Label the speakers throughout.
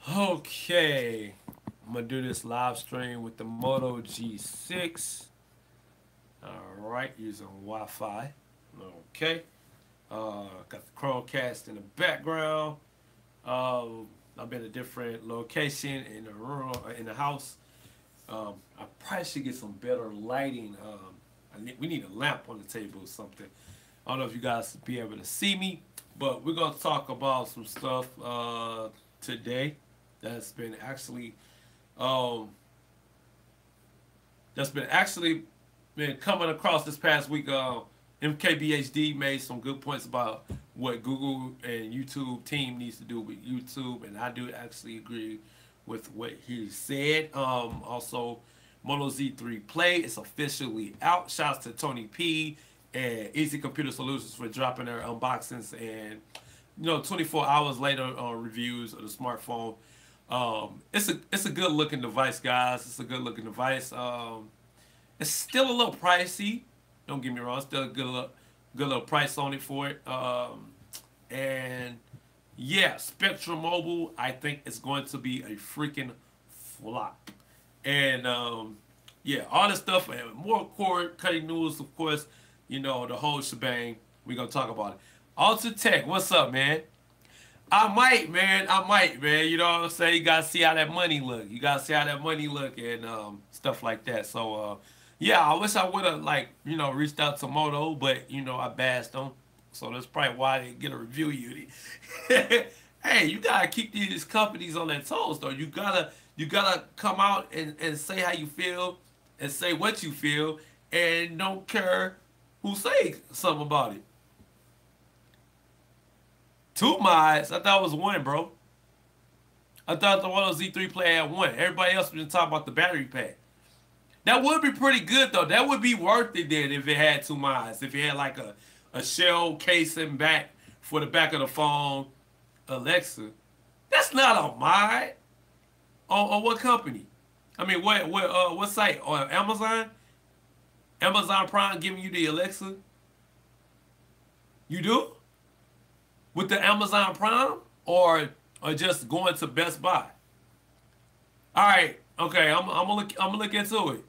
Speaker 1: Okay, I'm gonna do this live stream with the Moto G6. All right, using Wi-Fi. Okay, got the Chromecast in the background. I'm in a different location in the room, in the house. I probably should get some better lighting. We need a lamp on the table or something. I don't know if you guys will be able to see me, but we're gonna talk about some stuff today that's been actually um, been coming across this past week. MKBHD made some good points about what Google and YouTube team needs to do with YouTube, and I do actually agree with what he said. Also, Moto Z3 Play is officially out. Shouts to Tony P and Easy Computer Solutions for dropping their unboxings and 24 hours later on reviews of the smartphone. It's a good looking device, guys. It's a good looking device. It's still a little pricey. Don't get me wrong. Still a good little price on it for it. And yeah, Spectrum Mobile, I think it's going to be a freaking flop. And yeah, all this stuff and more cord cutting news, of course. The whole shebang. We're gonna talk about it. Alta Tech, what's up, man? I might, man. I might, man. You know what I'm saying? You gotta see how that money look. You gotta see how that money look and stuff like that. So yeah, I wish I would have reached out to Moto, but I bashed them. So that's probably why I didn't get a review unit. Hey, you gotta keep these companies on their toes though. You gotta come out and say how you feel and say what you feel and don't care who say something about it. Two mods, I thought it was one, bro. I thought the Moto Z3 Play had one. Everybody else was just talking about the battery pack. That would be pretty good though. That would be worth it then if it had two mods. If it had like a shell casing back for the back of the phone, Alexa. That's not a mod. On what company? I mean, what site? On Amazon? Amazon Prime giving you the Alexa? You do? With the Amazon Prime? Or just going to Best Buy? All right. Okay, I'm gonna look into it.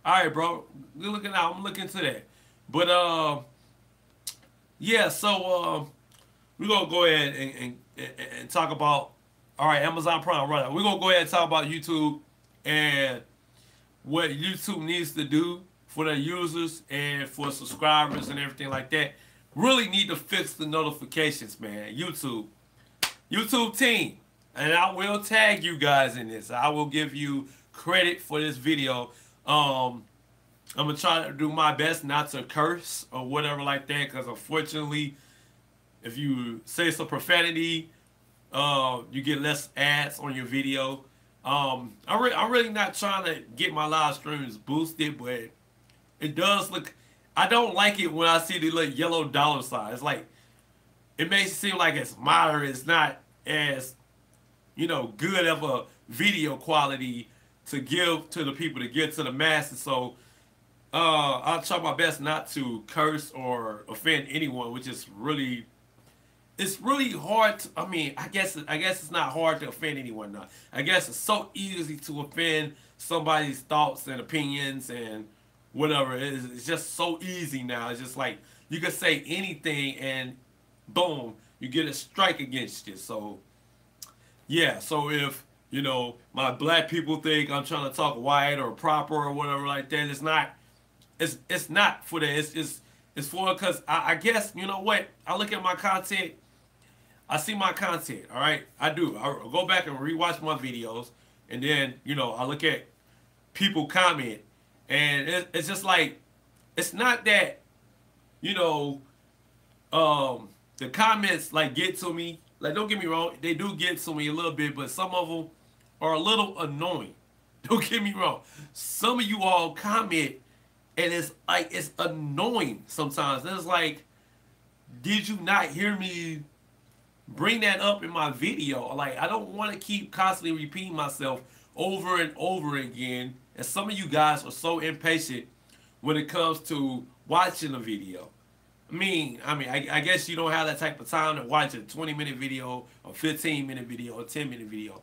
Speaker 1: All right, bro. Good looking out. I'm gonna look into that. But yeah. So we're gonna go ahead and talk about. All right, Amazon Prime. Right. We're gonna go ahead and talk about YouTube and what YouTube needs to do for their users and for subscribers and everything like that. Really need to fix the notifications, man. YouTube team, and I will tag you guys in this. I will give you credit for this video. I'm gonna try to do my best not to curse or whatever like that, because unfortunately, if you say some profanity, you get less ads on your video. I'm really not trying to get my live streams boosted, but it does look. I don't like it when I see the little yellow dollar sign. It's like it makes it seem like it's moderate. It's not as good of a video quality to give to the people to get to the masses. So I'll try my best not to curse or offend anyone, which is really it's really hard to, I mean, I guess it's not hard to offend anyone now. I guess it's so easy to offend somebody's thoughts and opinions and whatever. It's just so easy now. It's just like you can say anything and boom, you get a strike against you. So yeah, so if my black people think I'm trying to talk white or proper or whatever like that, it's not for that. It's for because I guess you know what, I look at my content, I see my content. All right, I do. I go back and rewatch my videos, and then I look at people comment, and it's just like it's not that you know the comments like get to me. Like, don't get me wrong, they do get to me a little bit, but some of them are a little annoying. Don't get me wrong. Some of you all comment, and it's like it's annoying sometimes. And it's like, did you not hear me bring that up in my video? Like, I don't want to keep constantly repeating myself over and over again. And some of you guys are so impatient when it comes to watching a video. I guess you don't have that type of time to watch a 20-minute video or 15-minute video or 10-minute video.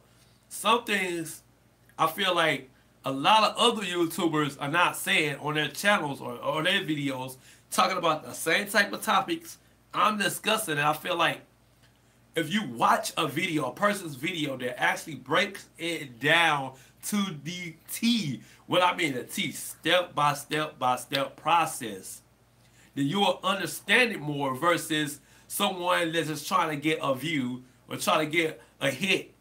Speaker 1: some things I feel like a lot of other YouTubers are not saying on their channels or their videos, talking about the same type of topics I'm discussing. And I feel like if you watch a video, a person's video that actually breaks it down to the T, what I mean the T, step by step by step process, then you will understand it more versus someone that's just trying to get a view or trying to get a hit.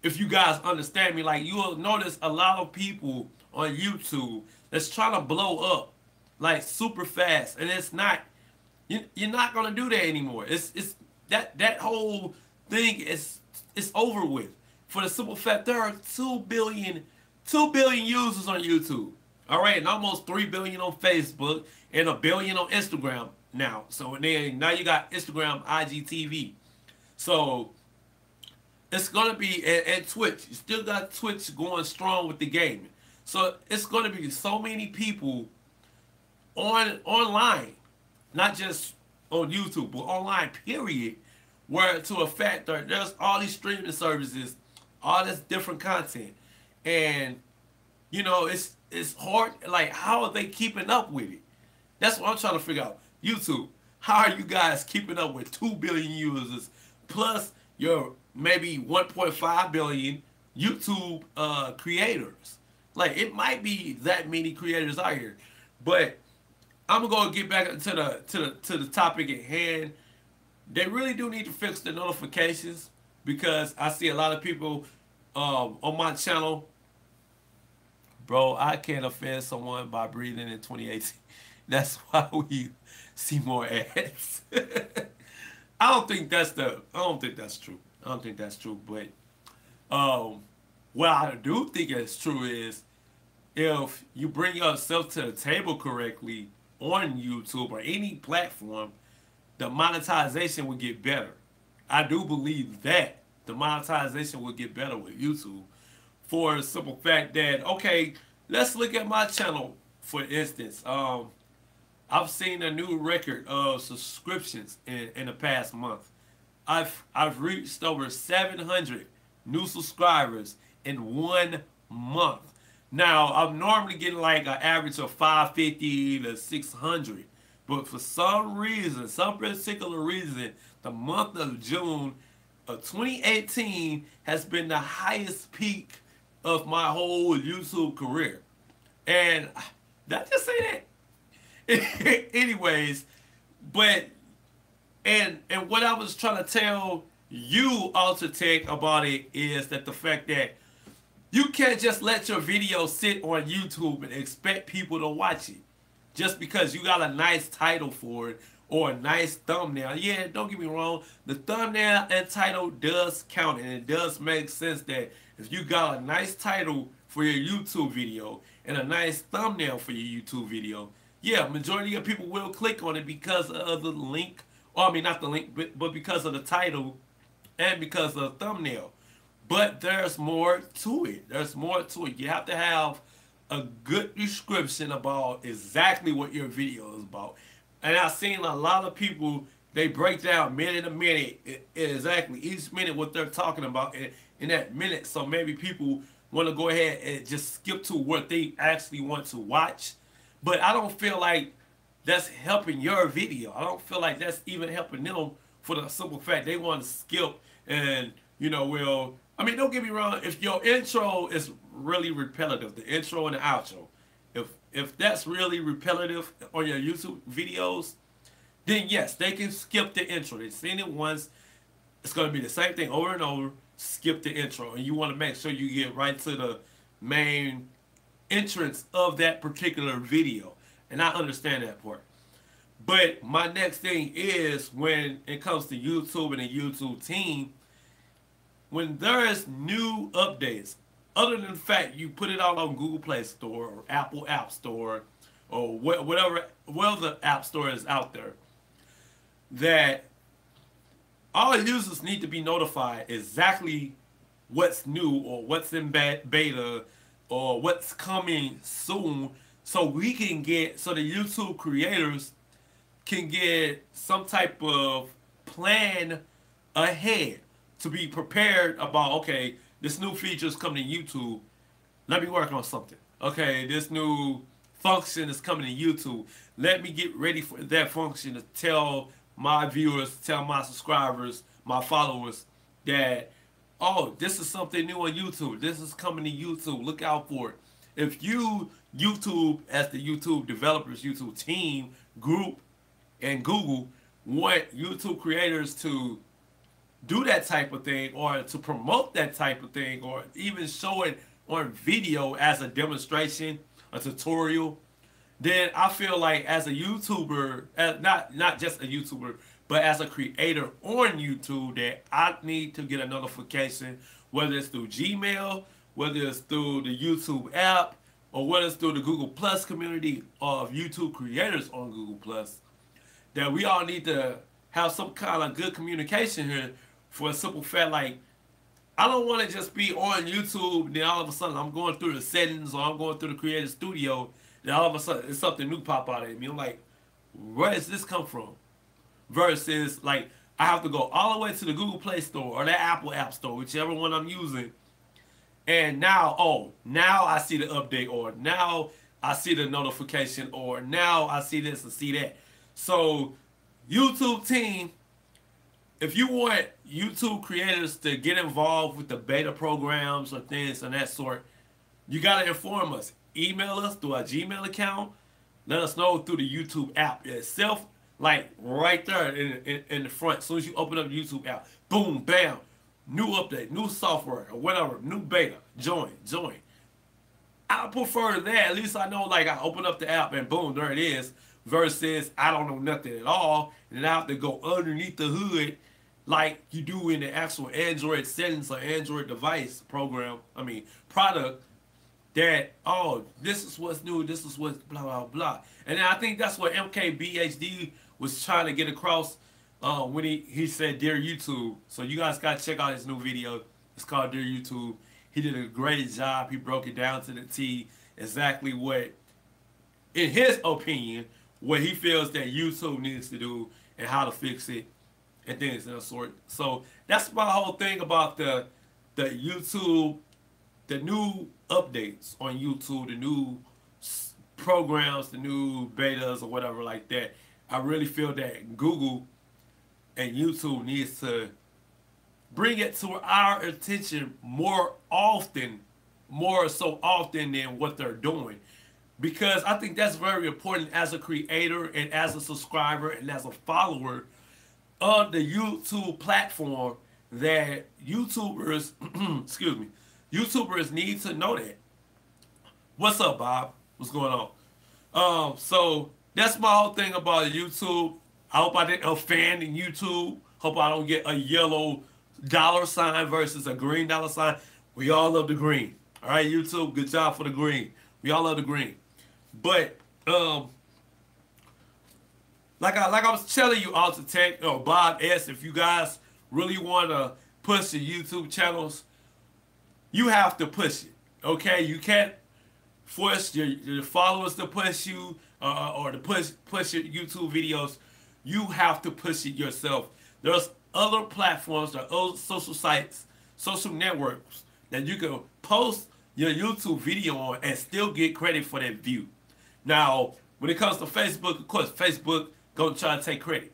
Speaker 1: If you guys understand me, like, you will notice a lot of people on YouTube that's trying to blow up like super fast, and it's not. You're not gonna do that anymore. It's that whole thing is over with. For the simple fact there are 2 billion users on YouTube. All right, and almost 3 billion on Facebook and 1 billion on Instagram now. So then now you got Instagram, IGTV. So it's gonna be and Twitch. You still got Twitch going strong with the gaming. So it's gonna be so many people online, not just on YouTube, but online, period, where to a factor, there's all these streaming services, all this different content. And, you know, it's hard. Like, how are they keeping up with it? That's what I'm trying to figure out. YouTube, how are you guys keeping up with 2 billion users plus your maybe 1.5 billion YouTube creators? Like, it might be that many creators out here. But I'm gonna get back to the topic at hand. They really do need to fix the notifications, because I see a lot of people on my channel. Bro, I can't offend someone by breathing in 2018. That's why we see more ads. I don't think that's true. I don't think that's true. But what I do think is true is, if you bring yourself to the table correctly on YouTube or any platform, the monetization will get better. I do believe that the monetization will get better with YouTube, for the simple fact that, okay, let's look at my channel for instance. I've seen a new record of subscriptions in the past month. I've reached over 700 new subscribers in 1 month. Now, I'm normally getting like an average of 550 to 600. But for some reason, some particular reason, the month of June of 2018 has been the highest peak of my whole YouTube career. And did I just say that? Anyways, but, and what I was trying to tell you, Ultratech, about it is that the fact that you can't just let your video sit on YouTube and expect people to watch it just because you got a nice title for it or a nice thumbnail. Yeah, don't get me wrong. The thumbnail and title does count, and it does make sense that if you got a nice title for your YouTube video and a nice thumbnail for your YouTube video, yeah, majority of people will click on it because of the link. Or, I mean, not the link, but because of the title and because of the thumbnail. But there's more to it. There's more to it. You have to have a good description about exactly what your video is about. And I've seen a lot of people, they break down minute to minute, exactly each minute what they're talking about in that minute. So maybe people want to go ahead and just skip to what they actually want to watch. But I don't feel like that's helping your video. I don't feel like that's even helping them, for the simple fact they want to skip and, you know, well, I mean, don't get me wrong, if your intro is really repetitive, the intro and the outro, if that's really repetitive on your YouTube videos, then yes, they can skip the intro. They've seen it once, it's going to be the same thing over and over, skip the intro. And you want to make sure you get right to the main entrance of that particular video. And I understand that part. But my next thing is, when it comes to YouTube and the YouTube team, when there is new updates, other than the fact you put it out on Google Play Store or Apple App Store or whatever the App Store is out there, that all users need to be notified exactly what's new or what's in beta or what's coming soon, so we can get, so the YouTube creators can get some type of plan ahead to be prepared about, okay, this new feature is coming to YouTube. Let me work on something. Okay, this new function is coming to YouTube. Let me get ready for that function to tell my viewers, tell my subscribers, my followers that, oh, this is something new on YouTube. This is coming to YouTube. Look out for it. If you, YouTube, as the YouTube developers, YouTube team, group, and Google want YouTube creators to do that type of thing, or to promote that type of thing, or even show it on video as a demonstration, a tutorial, then I feel like as a YouTuber, not just a YouTuber, but as a creator on YouTube, that I need to get a notification, whether it's through Gmail, whether it's through the YouTube app, or whether it's through the Google Plus community of YouTube creators on Google Plus, that we all need to have some kind of good communication here, for a simple fact, like, I don't want to just be on YouTube and then all of a sudden I'm going through the settings, or I'm going through the Creator Studio, and all of a sudden it's something new pop out at me. I'm like, where does this come from? Versus, like, I have to go all the way to the Google Play Store or the Apple App Store, whichever one I'm using, and now, oh, now I see the update, or now I see the notification, or now I see this and see that. So, YouTube team, if you want YouTube creators to get involved with the beta programs or things of that sort, you got to inform us. Email us through our Gmail account. Let us know through the YouTube app itself, like right there in the front. As soon as you open up the YouTube app, boom, bam, new update, new software, or whatever, new beta, join. I prefer that. At least I know, like, I open up the app and boom, there it is, versus I don't know nothing at all, and then I have to go underneath the hood like you do in the actual Android settings or Android device program, product, that, oh, this is what's new, this is what's blah, blah, blah. And then I think that's what MKBHD was trying to get across when he said, Dear YouTube. So you guys got to check out his new video. It's called Dear YouTube. He did a great job. He broke it down to the T, exactly what, in his opinion, what he feels that YouTube needs to do and how to fix it and things of that sort. So that's my whole thing about the YouTube, the new updates on YouTube, the new programs, the new betas or whatever like that. I really feel that Google and YouTube needs to bring it to our attention more so often than what they're doing. Because I think that's very important as a creator and as a subscriber and as a follower of the YouTube platform, that YouTubers, excuse me, YouTubers need to know that. What's up, Bob? What's going on? So that's my whole thing about YouTube. I hope I didn't offend in YouTube. Hope I don't get a yellow $ versus a green $. We all love the green. All right, YouTube, good job for the green. We all love the green. But like I was telling you, Alta Tech, or Bob S, if you guys really want to push the YouTube channels, you have to push it. Okay, you can't force your followers to push you or to push your YouTube videos. You have to push it yourself. There's other platforms, there are other social sites, social networks that you can post your YouTube video on and still get credit for that view. Now, when it comes to Facebook, of course, Facebook gonna try to take credit,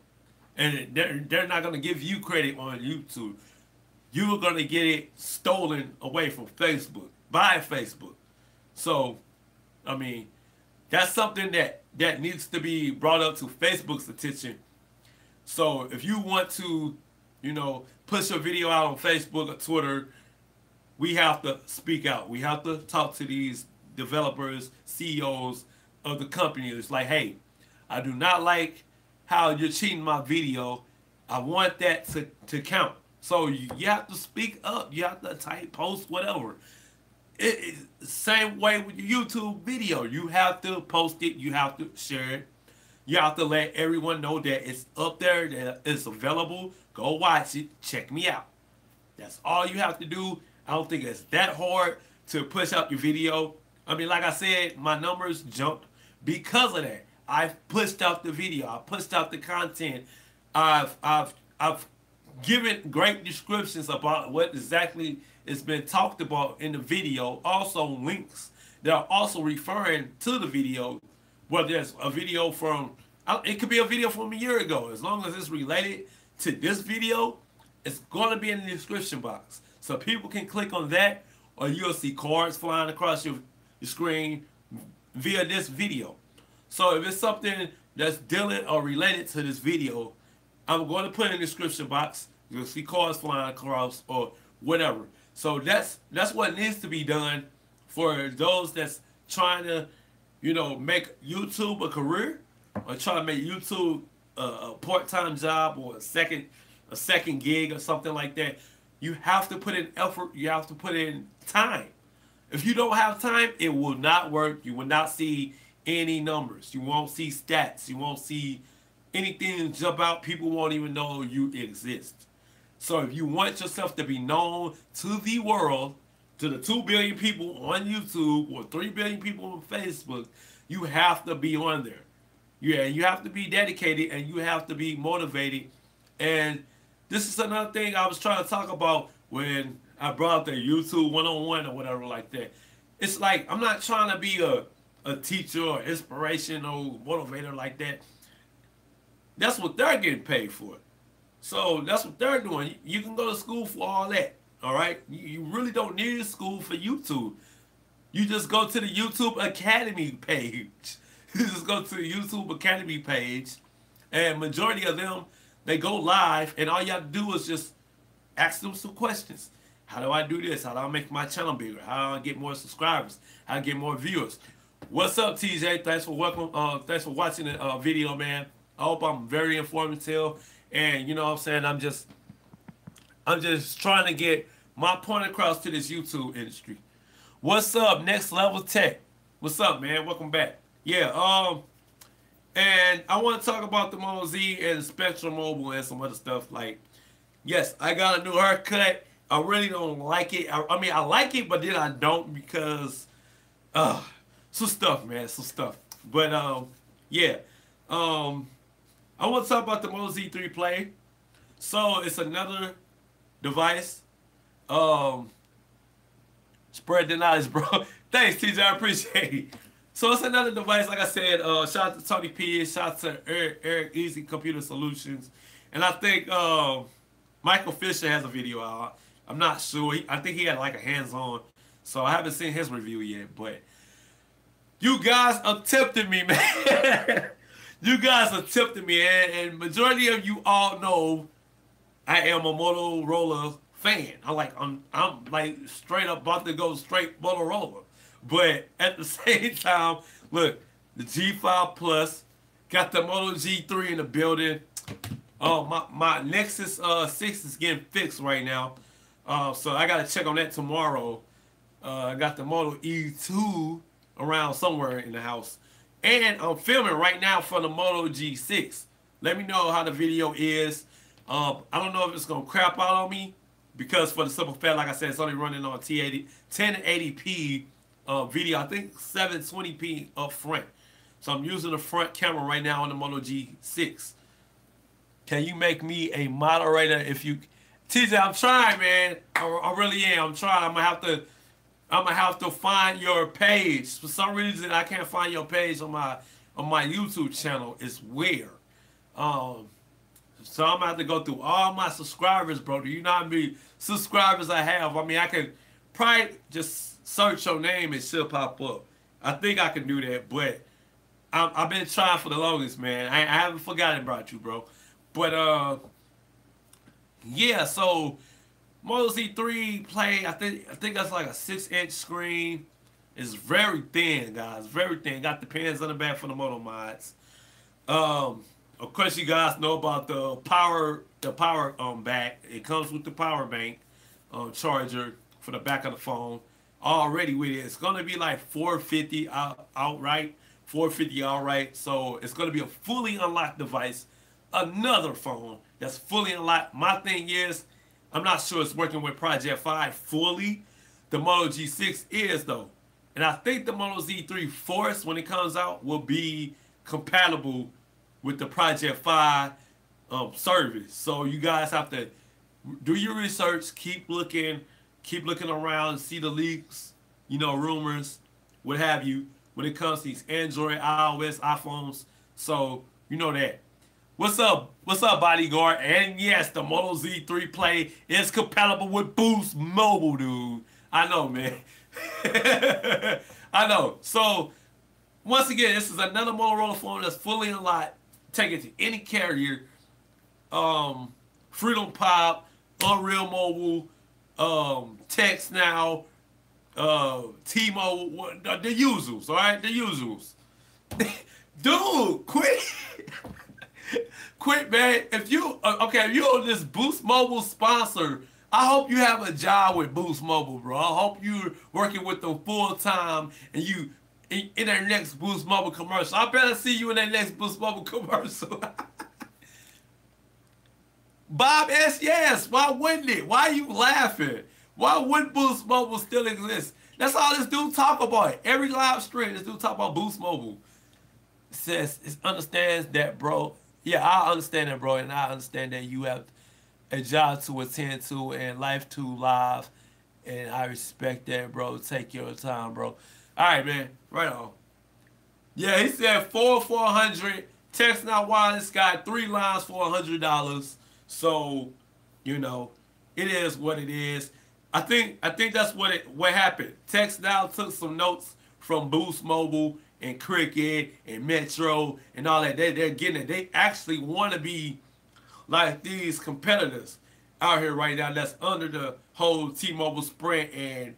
Speaker 1: and they're not gonna give you credit on YouTube. You're gonna get it stolen away from Facebook by Facebook. So, that's something that needs to be brought up to Facebook's attention. So if you want to, push a video out on Facebook or Twitter, we have to speak out. We have to talk to these developers, CEOs of the company. It's like, hey, I do not like how you're cheating my video. I want that to count. So you have to speak up. You have to type, post, whatever. Same way with your YouTube video. You have to post it. You have to share it. You have to let everyone know that it's up there, that it's available. Go watch it. Check me out. That's all you have to do. I don't think it's that hard to push out your video. Like I said, my numbers jumped because of that. I've pushed out the video. I pushed out the content. I've giving great descriptions about what exactly is been talked about in the video. Also links that are also referring to the video, whether it's a video from, it could be a video from a year ago. As long as it's related to this video, it's going to be in the description box. So people can click on that, or you'll see cards flying across your screen via this video. So if it's something that's dealing or related to this video, I'm going to put in the description box. You'll see cards flying across or whatever. So that's what needs to be done for those that's trying to, you know, make YouTube a career, or trying to make YouTube a part-time job, or a second gig or something like that. You have to put in effort. You have to put in time. If you don't have time, it will not work. You will not see any numbers. You won't see stats. You won't see anything jump out. People won't even know you exist. So if you want yourself to be known to the world, to the 2 billion people on YouTube or 3 billion people on Facebook, you have to be on there. Yeah, you have to be dedicated, and you have to be motivated. And this is another thing I was trying to talk about when I brought up the YouTube 101 or whatever like that. It's like, I'm not trying to be a teacher or inspirational motivator like that. That's what they're getting paid for. So that's what they're doing. You can go to school for all that. All right? You really don't need a school for YouTube. You just go to the YouTube Academy page. You just go to the YouTube Academy page, and majority of them, they go live, and all you have to do is just ask them some questions. How do I do this? How do I make my channel bigger? How do I get more subscribers? How do I get more viewers? What's up, TJ? Thanks for thanks for watching the video, man. I hope I'm very informative, and you know what I'm saying, I'm just trying to get my point across to this YouTube industry. What's up, Next Level Tech? What's up, man? Welcome back. Yeah, and I want to talk about the Moto Z and Spectrum Mobile and some other stuff. Like, yes, I got a new haircut. I really don't like it. I mean, I like it, but then I don't, because some stuff, man, some stuff. But yeah, I want to talk about the Moto Z3 Play. So it's another device. Spread the knowledge, bro. Thanks, TJ. I appreciate it. So it's another device, like I said. Shout out to Tony P. Shout out to Eric Easy Computer Solutions. And I think Michael Fisher has a video out. I'm not sure. I think he had like a hands-on. So I haven't seen his review yet. But you guys are tempting me, man. You guys are tempting me. And majority of you all know I am a Motorola fan. I'm like straight up about to go straight Motorola. But at the same time, look, the G5 Plus, got the Moto G3 in the building. My Nexus 6 is getting fixed right now. So I got to check on that tomorrow. I got the Moto E2 around somewhere in the house. And I'm filming right now for the Moto G6. Let me know how the video is. I don't know if it's going to crap out on me, because for the simple fact, like I said, it's only running on 1080p video. I think 720p up front. So I'm using the front camera right now on the Moto G6. Can you make me a moderator if you... TJ, I'm trying, man. I really am. I'm trying. I'm gonna have to find your page. For some reason, I can't find your page on my YouTube channel. It's weird. So I'm gonna have to go through all my subscribers, bro. Do you know how many subscribers I have? I mean, I could probably just search your name and she'll pop up. I think I can do that, but I've been trying for the longest, man. I haven't forgotten about you, bro. But yeah. So Moto Z3 Play, I think that's like a 6-inch screen. It's very thin, guys. Very thin. Got the pins on the back for the Moto mods. Of course, you guys know about the power back. It comes with the power bank charger for the back of the phone already with it. It's gonna be like $450 outright. $450 outright. So it's gonna be a fully unlocked device. Another phone that's fully unlocked. My thing is, I'm not sure it's working with Project 5 fully. The Moto G6 is, though. And I think the Moto Z3 Force, when it comes out, will be compatible with the Project 5 service. So you guys have to Do your research. Keep looking around, see the leaks, rumors, what have you, when it comes to these Android, iOS, iPhones. So you know that. What's up? What's up, bodyguard? And yes, the Moto Z3 Play is compatible with Boost Mobile, dude. I know, man. I know. So once again, this is another Motorola phone that's fully unlocked. Take it to any carrier. Freedom Pop, Unreal Mobile, Text Now, T-Mobile, the usuals, all right? The usuals. Dude, quit. Quit, man. If you, if you're on this Boost Mobile sponsor, I hope you have a job with Boost Mobile, bro. I hope you're working with them full time and you in their next Boost Mobile commercial. I better see you in their next Boost Mobile commercial. Bob S. Yes. Why wouldn't it? Why are you laughing? Why wouldn't Boost Mobile still exist? That's all this dude talk about. Every live stream, this dude talk about Boost Mobile. It understands that, bro. Yeah, I understand that, bro, and I understand that you have a job to attend to and life to live, and I respect that, bro. Take your time, bro. All right, man. Right on. Yeah, he said 400. Text Now Wireless got 3 lines for $100. So, it is what it is. I think that's what happened. Text Now took some notes from Boost Mobile and Cricket and Metro and all that. They're getting it. They actually want to be like these competitors out here right now that's under the whole T-Mobile, Sprint, and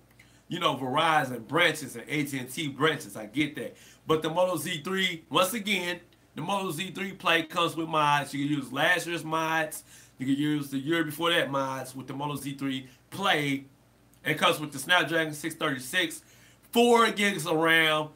Speaker 1: Verizon branches and AT&T branches. I get that. But the Moto Z3, once again, the Moto Z3 Play comes with mods. You can use last year's mods. You can use the year before that mods with the Moto Z3 Play. It comes with the Snapdragon 636, 4 gigs of RAM,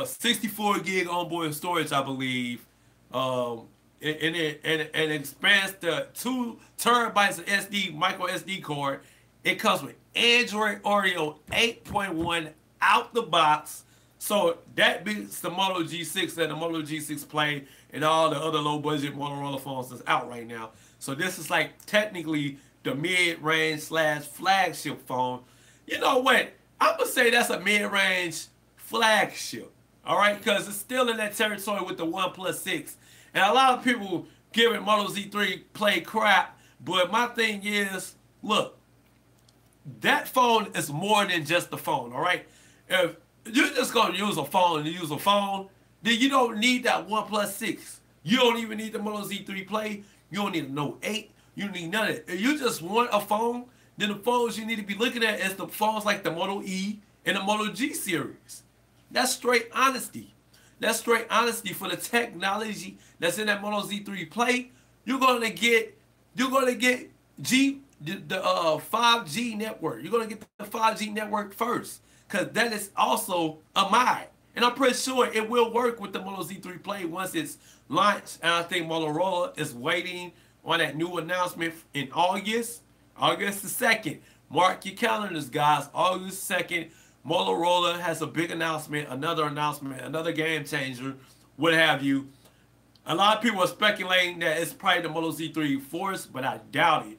Speaker 1: 64 gig onboard storage, I believe. And it expands to 2 terabytes of SD micro SD card. It comes with Android Oreo 8.1 out the box. So that beats the Moto G6 and the Moto G6 Play and all the other low budget Motorola phones that's out right now. So this is like technically the mid-range / flagship phone. You know what? I'm going to say that's a mid-range flagship. All right? Because it's still in that territory with the OnePlus 6. And a lot of people giving Moto Z3 Play crap. But my thing is, look, that phone is more than just a phone. All right? If you're just going to use a phone, then you don't need that OnePlus 6. You don't even need the Moto Z3 Play. You don't need a Note 8. You don't need none of it. If you just want a phone, then the phones you need to be looking at is the phones like the Moto E and the Moto G series. That's straight honesty. That's straight honesty for the technology that's in that Moto Z3 Play. You're gonna get the 5G network. You're gonna get the 5G network first, because that is also a mod. And I'm pretty sure it will work with the Moto Z3 Play once it's launched. And I think Motorola is waiting on that new announcement in August the 2nd. Mark your calendars, guys. August 2nd, Motorola has a big announcement, another game changer, what have you. A lot of people are speculating that it's probably the Moto Z3 Force, but I doubt it.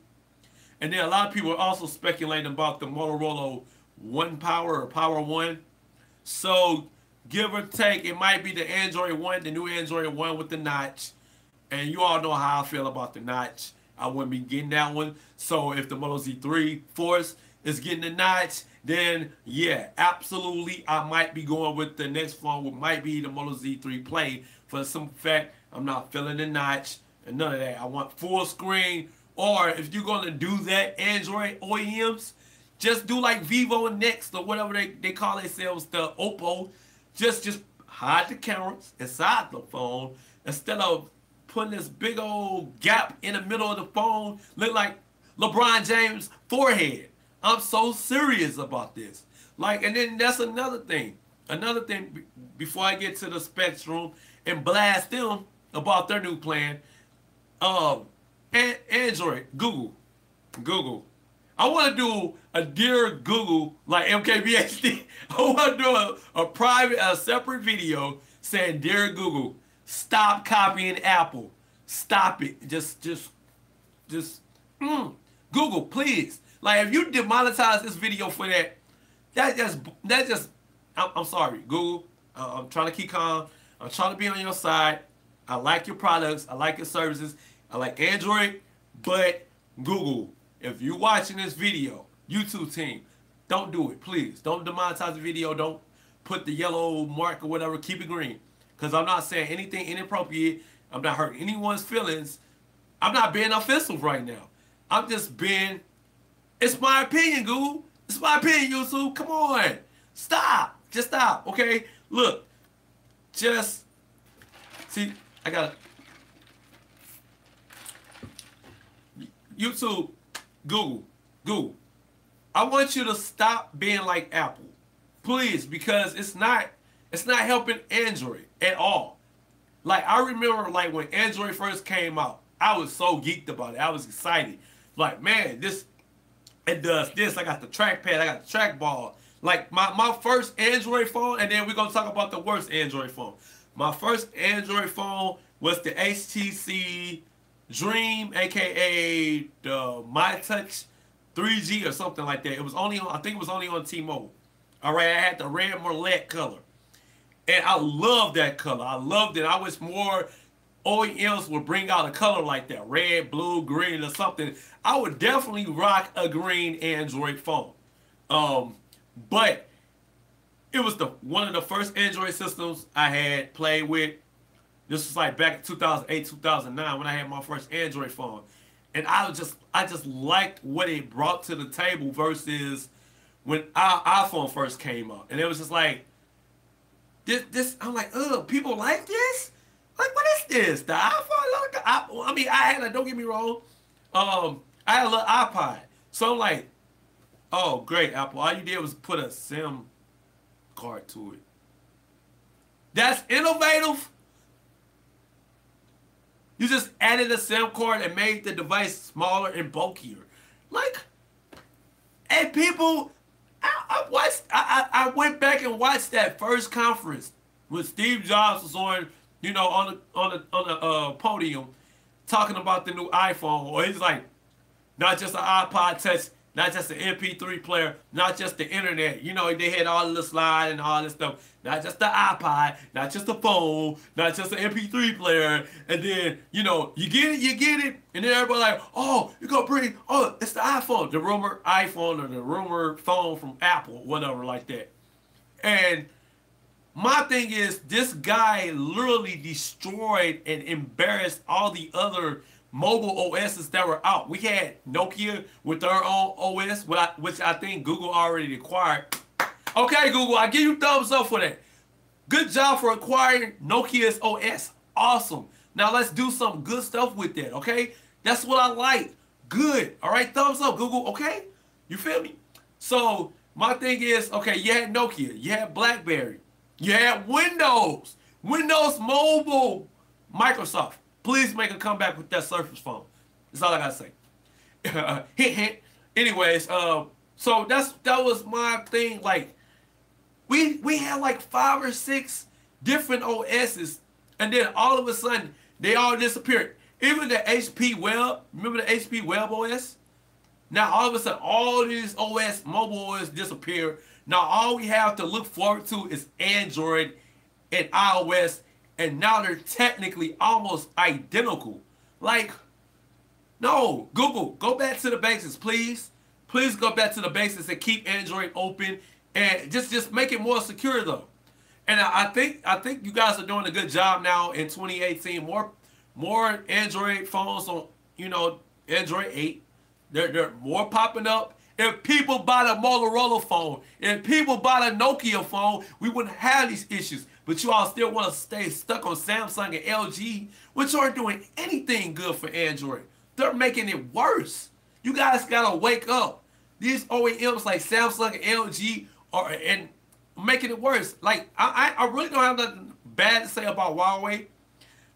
Speaker 1: And then a lot of people are also speculating about the Motorola One Power or Power One. So give or take, it might be the Android One, the new Android One with the notch. And you all know how I feel about the notch. I wouldn't be getting that one. So if the Moto Z3 Force is getting the notch, then yeah, absolutely, I might be going with the next phone, which might be the Moto Z3 Play. For the simple fact, I'm not feeling the notch and none of that. I want full screen. Or if you're going to do that, Android OEMs, just do like Vivo and Next or whatever they call themselves, the Oppo. Just hide the cameras inside the phone instead of putting this big old gap in the middle of the phone, look like LeBron James' forehead. I'm so serious about this. And then that's another thing. Before I get to the Spectrum and blast them about their new plan. Android, Google. I want to do a Dear Google like MKBHD. I want to do a separate video saying, Dear Google, stop copying Apple. Stop it. Just Google, please. Like, if you demonetize this video for that, I'm sorry, Google. I'm trying to keep calm. I'm trying to be on your side. I like your products. I like your services. I like Android. But Google, if you're watching this video, YouTube team, don't do it, please. Don't demonetize the video. Don't put the yellow mark or whatever. Keep it green. Because I'm not saying anything inappropriate. I'm not hurting anyone's feelings. I'm not being offensive right now. I'm just being... It's my opinion, Google. It's my opinion, YouTube. Come on. Stop. Just stop, okay? Look. Just... See, I got... YouTube, Google. I want you to stop being like Apple. Please, because it's not helping Android at all. Like, I remember, like, when Android first came out, I was so geeked about it. I was excited. Like, man, it does this. I got the trackpad. I got the trackball. Like, my first Android phone, and then we're going to talk about the worst Android phone. My first Android phone was the HTC Dream, a.k.a. the My Touch 3G or something like that. It was only on, I think it was only on T-Mobile. All right, I had the red Merlot color. And I loved that color. I loved it. I wish more OEMs would bring out a color like that. Red, blue, green, or something. I would definitely rock a green Android phone. But it was one of the first Android systems I had played with. This was like back in 2008, 2009 when I had my first Android phone. And I just liked what it brought to the table versus when our iPhone first came out. And it was just like, I'm like, ugh, people like this? Like, what is this? The iPhone? I mean, don't get me wrong, I had a little iPod. So I'm like, oh, great, Apple. All you did was put a SIM card to it. That's innovative. You just added a SIM card and made the device smaller and bulkier. Like, and people, I went back and watched that first conference when Steve Jobs was on, you know, on the podium talking about the new iPhone. Or he's like, not just an iPod Touch, not just an MP3 player, not just the internet. You know, they had all the slide and all this stuff. Not just the iPod, not just the phone, not just the MP3 player. And then, you know, you get it. And then everybody like, oh, you're going to bring, oh, it's the iPhone. The rumored iPhone or the rumored phone from Apple, whatever like that. And my thing is, this guy literally destroyed and embarrassed all the other mobile OSs that were out. We had Nokia with their own OS, which I think Google already acquired. Okay, Google, I give you thumbs up for that. Good job for acquiring Nokia's OS. Awesome. Now let's do some good stuff with that, okay? That's what I like. Good. All right, thumbs up, Google, okay? You feel me? So my thing is, okay, you had Nokia, you had BlackBerry, you had Windows Mobile, Microsoft. Please make a comeback with that Surface phone. That's all I gotta say. Hint, hint. Anyways, so that was my thing. Like, we had like 5 or 6 different OSs, and then all of a sudden they all disappeared. Even the HP Web, remember the HP Web OS? Now all of a sudden all these mobile OS disappeared. Now all we have to look forward to is Android and iOS. And now they're technically almost identical. Like, no, Google, go back to the basics, please. Please go back to the basics and keep Android open and just make it more secure though. And I think you guys are doing a good job now in 2018. More Android phones on, you know, Android 8. They're more popping up. If people buy the Motorola phone, if people buy the Nokia phone, we wouldn't have these issues. But you all still want to stay stuck on Samsung and LG, which aren't doing anything good for Android. They're making it worse. You guys gotta wake up. These OEMs like Samsung and LG are making it worse. Like, I really don't have nothing bad to say about Huawei.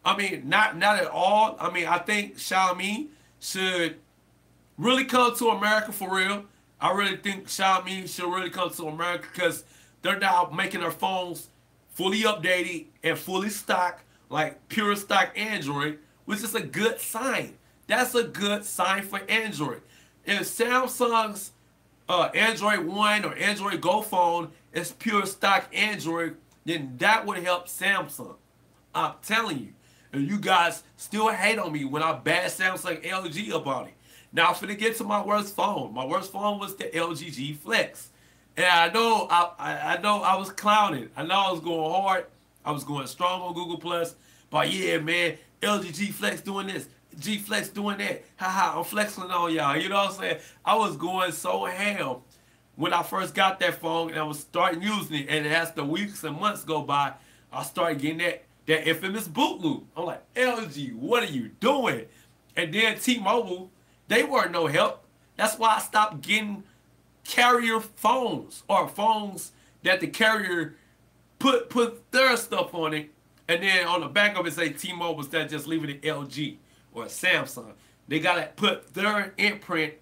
Speaker 1: I mean, not at all. I mean, I think Xiaomi should really come to America for real. I really think Xiaomi should really come to America because they're now making their phones fully updated and fully stocked, like pure stock Android, which is a good sign. That's a good sign for Android. If Samsung's Android One or Android Go phone is pure stock Android, then that would help Samsung. I'm telling you. And you guys still hate on me when I bash Samsung LG about it. Now I'm finna get to my worst phone. My worst phone was the LG G Flex. And I know I was clowning. I know I was going hard. I was going strong on Google Plus. But yeah, man, LG G Flex doing this. G Flex doing that. Haha, I'm flexing on y'all. You know what I'm saying? I was going so ham when I first got that phone and I was starting using it. And as the weeks and months go by, I started getting that infamous boot loop. I'm like, LG, what are you doing? And then T-Mobile, they weren't no help. That's why I stopped getting carrier phones or phones that the carrier put their stuff on it, and then on the back of it say T-Mobile instead of just leaving it LG or Samsung. They gotta put their imprint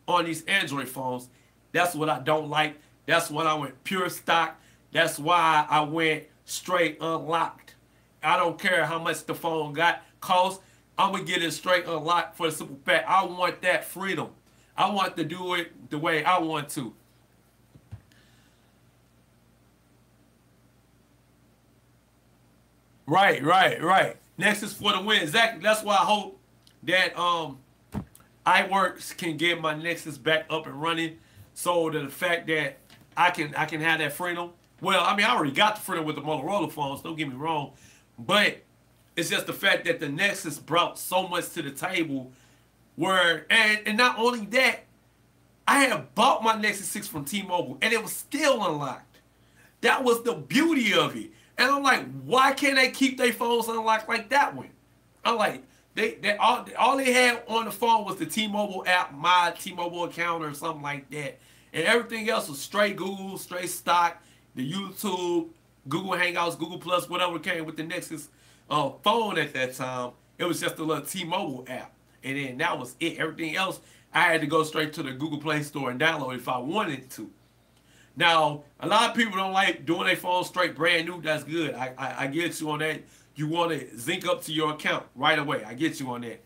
Speaker 1: on these Android phones. That's what I don't like. That's when I went pure stock. That's why I went straight unlocked. I don't care how much the phone cost. I'm gonna get it straight unlocked for the simple fact I want that freedom. I want to do it the way I want to. Right. Next is for the win. Exactly. That's why I hope that iWorks can get my Nexus back up and running, so that the fact that I can have that freedom. Well, I mean, I already got the freedom with the Motorola phones. Don't get me wrong, but it's just the fact that the Nexus brought so much to the table. Where and not only that, I had bought my Nexus 6 from T-Mobile and it was still unlocked. That was the beauty of it. And I'm like, why can't they keep their phones unlocked like that one? I'm like, all they had on the phone was the T-Mobile app, my T-Mobile account or something like that. And everything else was straight Google, straight stock, the YouTube, Google Hangouts, Google Plus, whatever came with the Nexus phone at that time. It was just a little T-Mobile app. And then that was it. Everything else, I had to go straight to the Google Play Store and download if I wanted to. Now, a lot of people don't like doing their phone straight brand new. That's good. I get you on that. You want to zinc up to your account right away. I get you on that.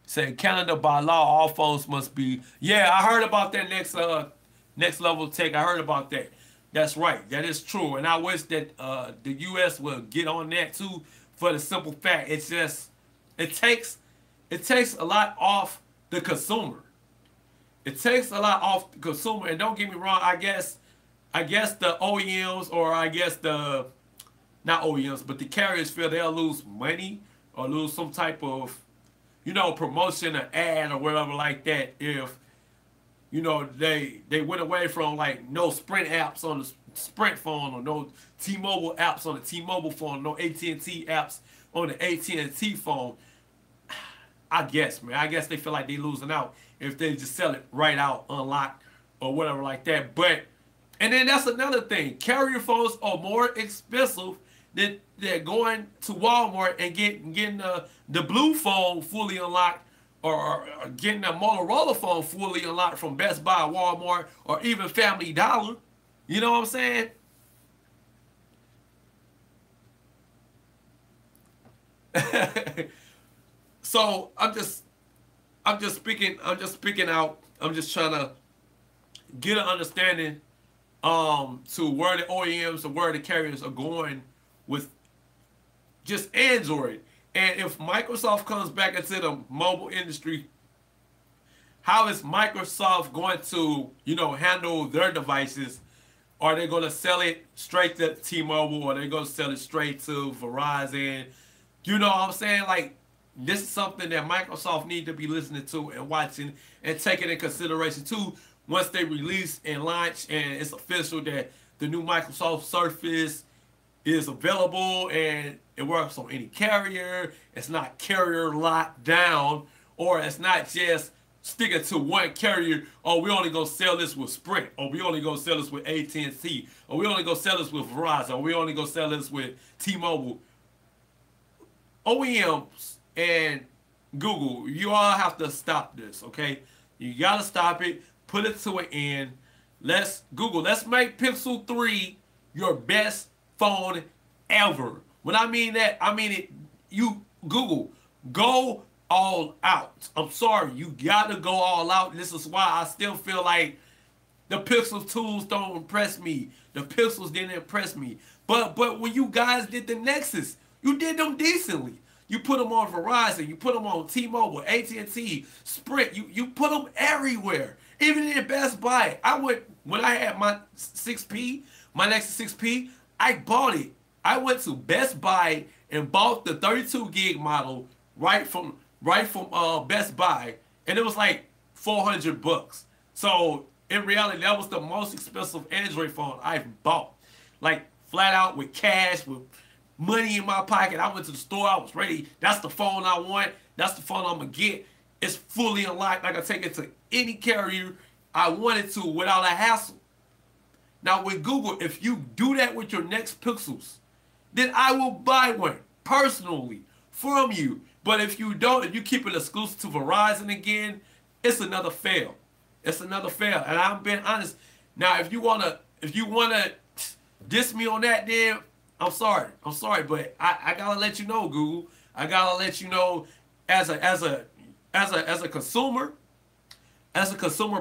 Speaker 1: Say Canada by law, all phones must be. Yeah, I heard about that next level tech. I heard about that. That's right. That is true. And I wish that the U.S. would get on that too. For the simple fact, it's just it takes a lot off the consumer. It takes a lot off the consumer, and don't get me wrong. I guess the OEMs, or I guess the not OEMs, but the carriers feel they'll lose money or lose some type of, promotion or ad or whatever like that if, they went away from like no Sprint apps on the Sprint phone, or no T-Mobile apps on the T-Mobile phone, no AT&T apps on the AT&T phone. I guess, man. I guess they feel like they losing out if they just sell it right out, unlocked, or whatever like that. But, and then that's another thing. Carrier phones are more expensive than going to Walmart and getting the blue phone fully unlocked, or getting a Motorola phone fully unlocked from Best Buy, Walmart, or even Family Dollar. You know what I'm saying? So I'm just speaking out. I'm just trying to get an understanding to where the OEMs or where the carriers are going with just Android. And if Microsoft comes back into the mobile industry, how is Microsoft going to, handle their devices? Are they going to sell it straight to T-Mobile, or are they going to sell it straight to Verizon? You know what I'm saying? Like, this is something that Microsoft need to be listening to and watching and taking in consideration too once they release and launch and it's official that the new Microsoft Surface is available and it works on any carrier. It's not carrier locked down, or it's not just sticking to one carrier. Oh, we only gonna sell this with Sprint, or we only gonna sell this with AT&T, or we only gonna sell this with Verizon, or we only gonna sell this with T-Mobile. OEMs and Google, you all have to stop this, okay? You gotta stop it. Put it to an end. Let's make Pixel 3 your best phone ever. When I mean that, I mean it. You Google, go all out. I'm sorry, you gotta go all out. This is why I still feel like the Pixel tools don't impress me. The Pixels didn't impress me. But when you guys did the Nexus, you did them decently. You put them on Verizon, you put them on T-Mobile, AT&T, Sprint. You put them everywhere. Even in Best Buy. When I had my 6P, my Nexus 6P, I bought it. I went to Best Buy and bought the 32 gig model right from Best Buy, and it was like $400. So in reality, that was the most expensive Android phone I've bought. Like flat out with cash, with money in my pocket. I went to the store. I was ready. That's the phone I want. That's the phone I'm gonna get. It's fully unlocked. I can take it to any carrier I wanted to without a hassle. Now with Google, if you do that with your next Pixels, then I will buy one personally from you. But if you don't, if you keep it exclusive to Verizon again, it's another fail. It's another fail. And I'm being honest. Now, if you wanna diss me on that, then I'm sorry. I'm sorry, but I gotta let you know, Google. I gotta let you know as a consumer,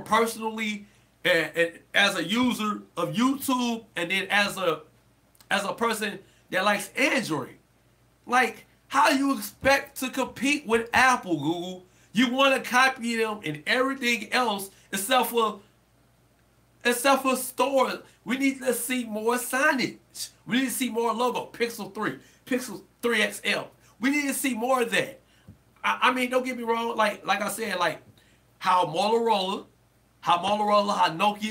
Speaker 1: personally, and as a user of YouTube, and then as a person that likes Android. Like, how you expect to compete with Apple, Google? You want to copy them in everything else except for stores. We need to see more signage. We need to see more logo. Pixel 3, Pixel 3 XL. We need to see more of that. I mean, don't get me wrong. Like I said, like how Nokia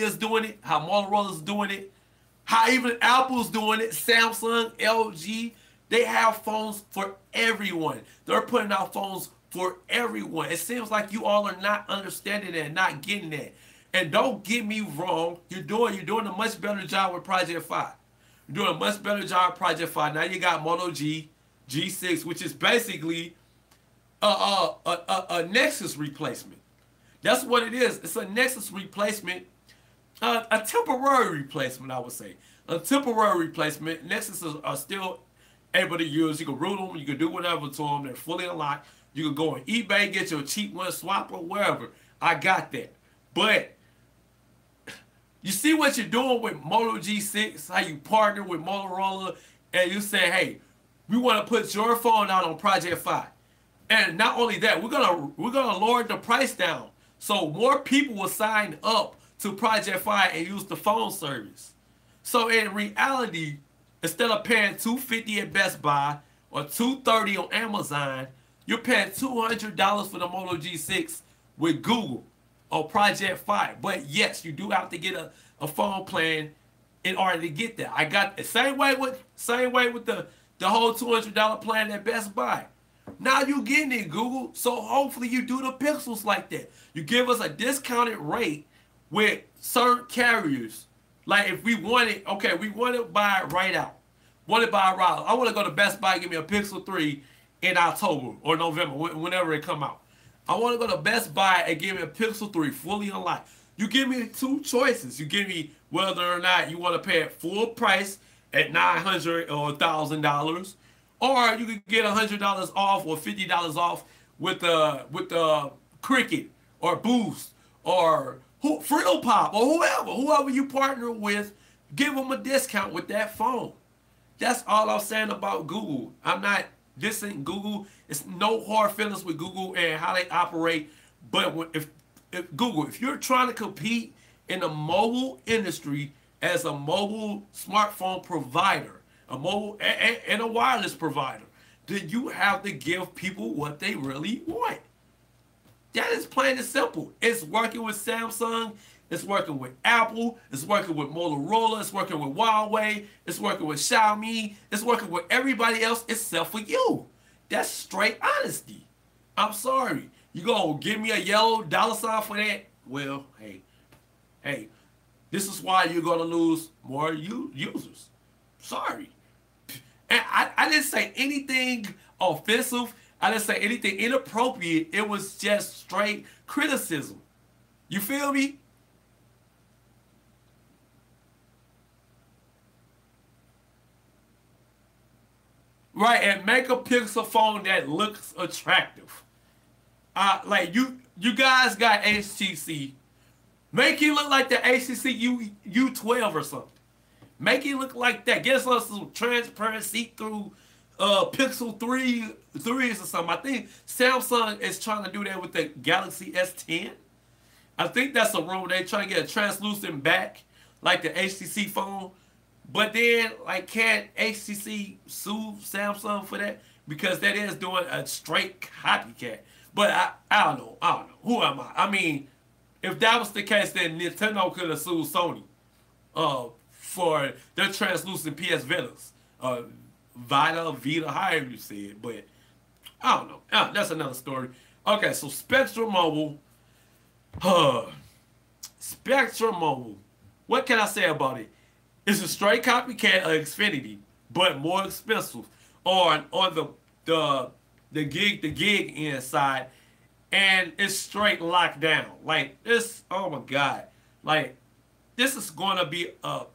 Speaker 1: is doing it, how Motorola's doing it, how even Apple's doing it, Samsung, LG, they have phones for everyone. They're putting out phones for everyone. It seems like you all are not understanding that and not getting that. And don't get me wrong, you're doing a much better job with Project 5. You're doing a much better job with Project 5. Now you got Moto G, G6, which is basically a Nexus replacement. That's what it is. It's a Nexus replacement, a temporary replacement, I would say. A temporary replacement. Nexuses are still able to use. You can root them. You can do whatever to them. They're fully unlocked. You can go on eBay, get your cheap one, swap or wherever. I got that. But you see what you're doing with Moto G6, how you partner with Motorola, and you say, hey, we want to put your phone out on Project 5. And not only that, we're gonna lower the price down. So more people will sign up to Project 5 and use the phone service. So in reality, instead of paying $250 at Best Buy or $230 on Amazon, you're paying $200 for the Moto G6 with Google or Project 5. But yes, you do have to get a phone plan in order to get that. I got the same way with the whole $200 plan at Best Buy. Now you getting it, Google. So hopefully you do the Pixels like that. You give us a discounted rate with certain carriers. Like if we want it, okay, we want to buy it right out. Want to buy it right out. I want to go to Best Buy and give me a Pixel 3 in October or November, whenever it come out. I want to go to Best Buy and give me a Pixel 3 fully unlocked. You give me two choices. You give me whether or not you want to pay it full price at $900 or $1,000, or you could get $100 off or $50 off with the Cricket or Boost or Frill Pop or whoever you partner with. Give them a discount with that phone. That's all I'm saying about Google. I'm not dissing Google. It's no hard feelings with Google and how they operate. But if Google, if you're trying to compete in the mobile industry as a mobile smartphone provider, a mobile and a wireless provider, then you have to give people what they really want. That is plain and simple. It's working with Samsung. It's working with Apple. It's working with Motorola. It's working with Huawei. It's working with Xiaomi. It's working with everybody else except for you. That's straight honesty. I'm sorry. You gonna give me a yellow dollar sign for that? Well, hey, this is why you're gonna lose more users. Sorry. And I didn't say anything offensive. I didn't say anything inappropriate. It was just straight criticism. You feel me? Right, and make a Pixel phone that looks attractive. like you guys got HTC. Make it look like the HTC U12 or something. Make it look like that. Get us some transparent see-through Pixel 3s or something. I think Samsung is trying to do that with the Galaxy S10. I think that's a rumor. They're trying to get a translucent back like the HTC phone. But then, like, can't HTC sue Samsung for that? Because that is doing a straight copycat. But I don't know. I don't know. Who am I? I mean, if that was the case, then Nintendo could have sued Sony for their translucent PS Vitas. Vita, however you say it. But I don't know. That's another story. Okay, so Spectrum Mobile. Spectrum Mobile. What can I say about it? It's a straight copycat of Xfinity, but more expensive on the gig inside, and it's straight locked down. Like this, oh my god, like this is going to be a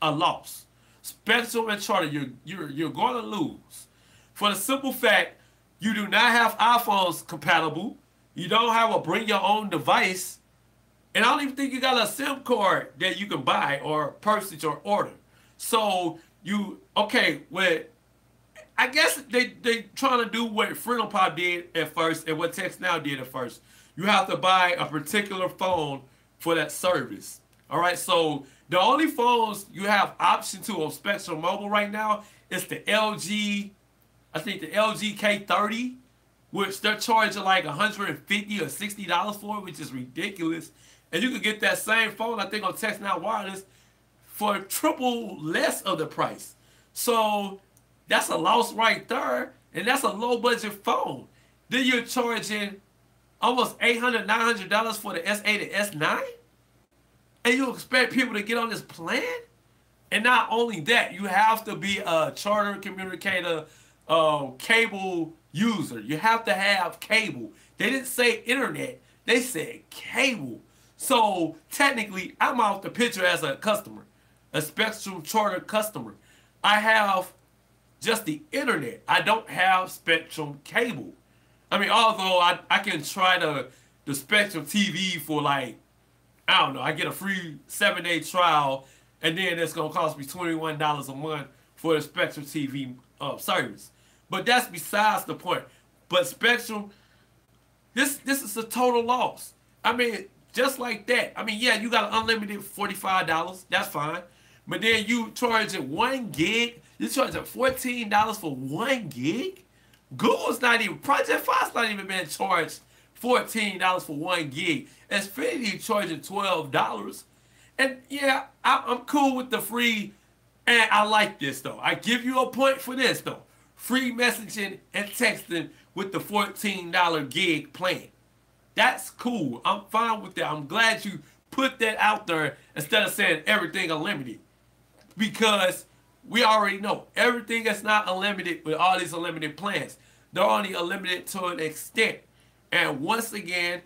Speaker 1: loss. Spectrum and Charter, you're going to lose for the simple fact you do not have iPhones compatible. You don't have a bring your own device. And I don't even think you got a SIM card that you can buy or purchase or order. So I guess they trying to do what Freedom Pop did at first and what Text Now did at first. You have to buy a particular phone for that service. All right, so the only phones you have option to on Spectrum Mobile right now is the LG, I think the LG K30, which they're charging like $150 or $60 for, which is ridiculous. And you could get that same phone, I think, on Text Now Wireless for triple less of the price. So that's a loss right there, and that's a low-budget phone. Then you're charging almost $800, $900 for the S8 and S9? And you expect people to get on this plan? And not only that, you have to be a Charter communicator cable user. You have to have cable. They didn't say internet. They said cable. So technically, I'm off the picture as a customer, a Spectrum Charter customer. I have just the internet. I don't have Spectrum cable. I mean, although I can try the Spectrum TV for like, I don't know, I get a free 7-day trial, and then it's going to cost me $21 a month for the Spectrum TV service. But that's besides the point. But Spectrum, this is a total loss. I mean, just like that. I mean, yeah, you got unlimited $45. That's fine. But then you charge it 1 gig. You charge it $14 for 1 gig. Google's not even, Project Five's not even been charged $14 for 1 gig. Xfinity charging $12. And yeah, I'm cool with the free, and I like this though. I give you a point for this though. Free messaging and texting with the $14 gig plan. That's cool. I'm fine with that. I'm glad you put that out there instead of saying everything unlimited. Because we already know everything is not unlimited with all these unlimited plans. They're only unlimited to an extent. And once again,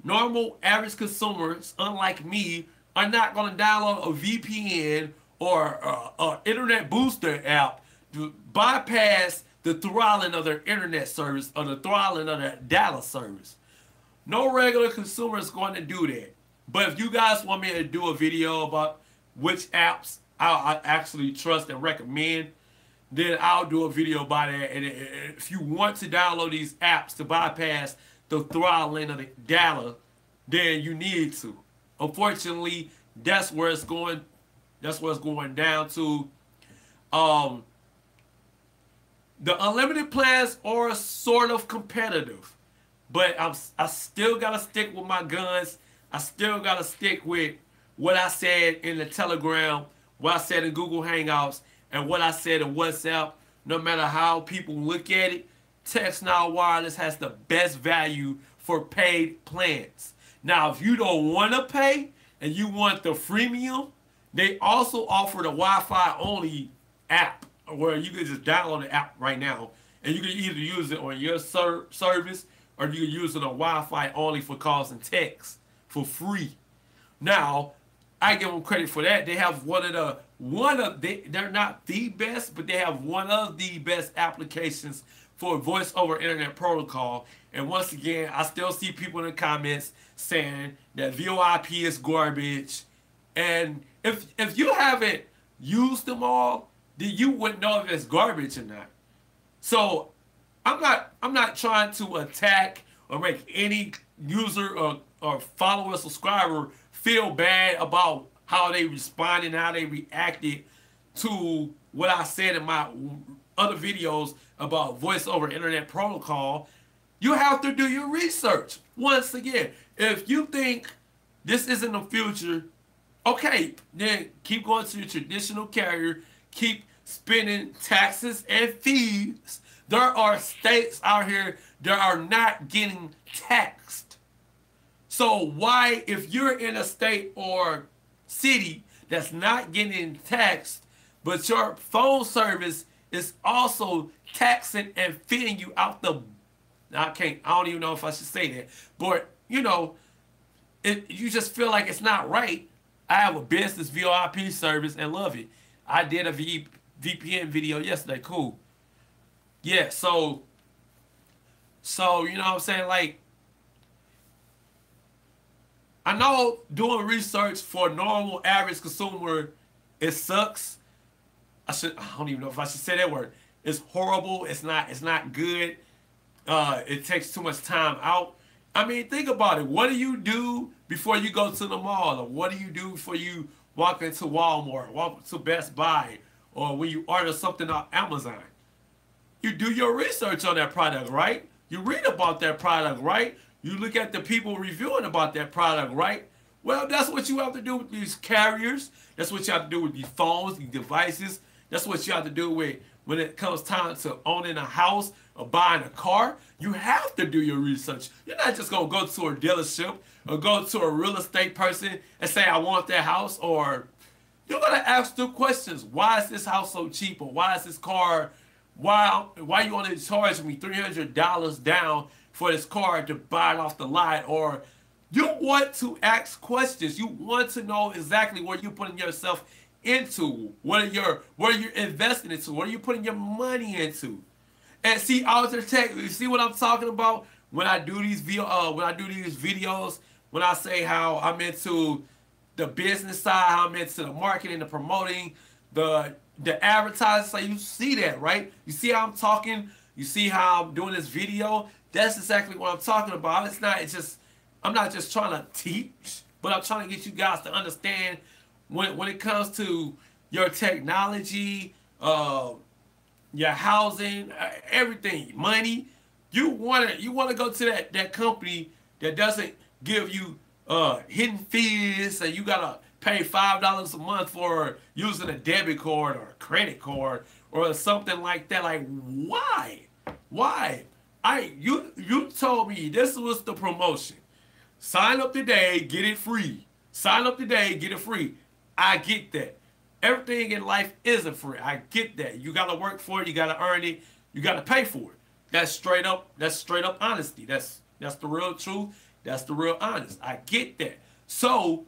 Speaker 1: normal average consumers, unlike me, are not going to download a VPN or an internet booster app to bypass the throttling of their internet service or the throttling of their data service. No regular consumer is going to do that. But if you guys want me to do a video about which apps I actually trust and recommend, then I'll do a video about that. And if you want to download these apps to bypass the throttling of the data, then you need to. Unfortunately, that's where it's going. That's where it's going down to. The unlimited plans are sort of competitive, but I still gotta stick with my guns. I still gotta stick with what I said in the Telegram, what I said in Google Hangouts, and what I said in WhatsApp. No matter how people look at it, Text Now Wireless has the best value for paid plans. Now, if you don't want to pay and you want the freemium, they also offer the Wi-Fi only app where you can just download the app right now, and you can either use it on your service or you can use it on Wi-Fi only for calls and texts for free. Now, I give them credit for that. They have they're not the best, but they have one of the best applications for voice over internet protocol. And once again, I still see people in the comments saying that VoIP is garbage. And if you haven't used them all, then you wouldn't know if it's garbage or not. So I'm not trying to attack or make any user or follower, subscriber feel bad about how they responded and how they reacted to what I said in my other videos about voice over internet protocol. You have to do your research. Once again, if you think this isn't the future, okay, then keep going to your traditional carrier, keep spending taxes and fees. There are states out here that are not getting taxed. So why, if you're in a state or city that's not getting taxed, but your phone service is also taxing and feeding you out the, I don't even know if I should say that, but you know, you just feel like it's not right. I have a business VoIP service and love it. I did a VPN video yesterday. Cool. Yeah, so you know what I'm saying? Like, I know doing research for a normal average consumer, it sucks. I don't even know if I should say that word. It's horrible. It's not good. It takes too much time out. I mean, think about it. What do you do before you go to the mall? Or what do you do before you walk into Walmart, walk to Best Buy, or when you order something on Amazon? You do your research on that product, right? You read about that product, right? You look at the people reviewing about that product, right? Well, that's what you have to do with these carriers. That's what you have to do with these phones, these devices. That's what you have to do with when it comes time to owning a house or buying a car. You have to do your research. You're not just going to go to a dealership or go to a real estate person and say, I want that house. Or you're going to ask the questions. Why is this house so cheap? Or why is this car, why you want to charge me $300 down for this car to buy it off the lot? Or you want to ask questions. You want to know exactly where you're putting yourself into, what you're investing into, what are you putting your money into. And see, Alter Tech, you see what I'm talking about when I do these videos, when I say how I'm into the business side, how I'm into the marketing, the promoting, the advertising. So you see that, right? You see how I'm talking, you see how I'm doing this video. That's exactly what I'm talking about. I'm not just trying to teach, but I'm trying to get you guys to understand when it comes to your technology, your housing, everything, money. You wanna go to that company that doesn't give you hidden fees, and you gotta pay $5 a month for using a debit card or a credit card or something like that. Like, why? Why? You told me this was the promotion. Sign up today, get it free. Sign up today, get it free. I get that. Everything in life isn't free. I get that. You gotta work for it, you gotta earn it, you gotta pay for it. That's straight up honesty. That's the real truth. That's the real honest. I get that. So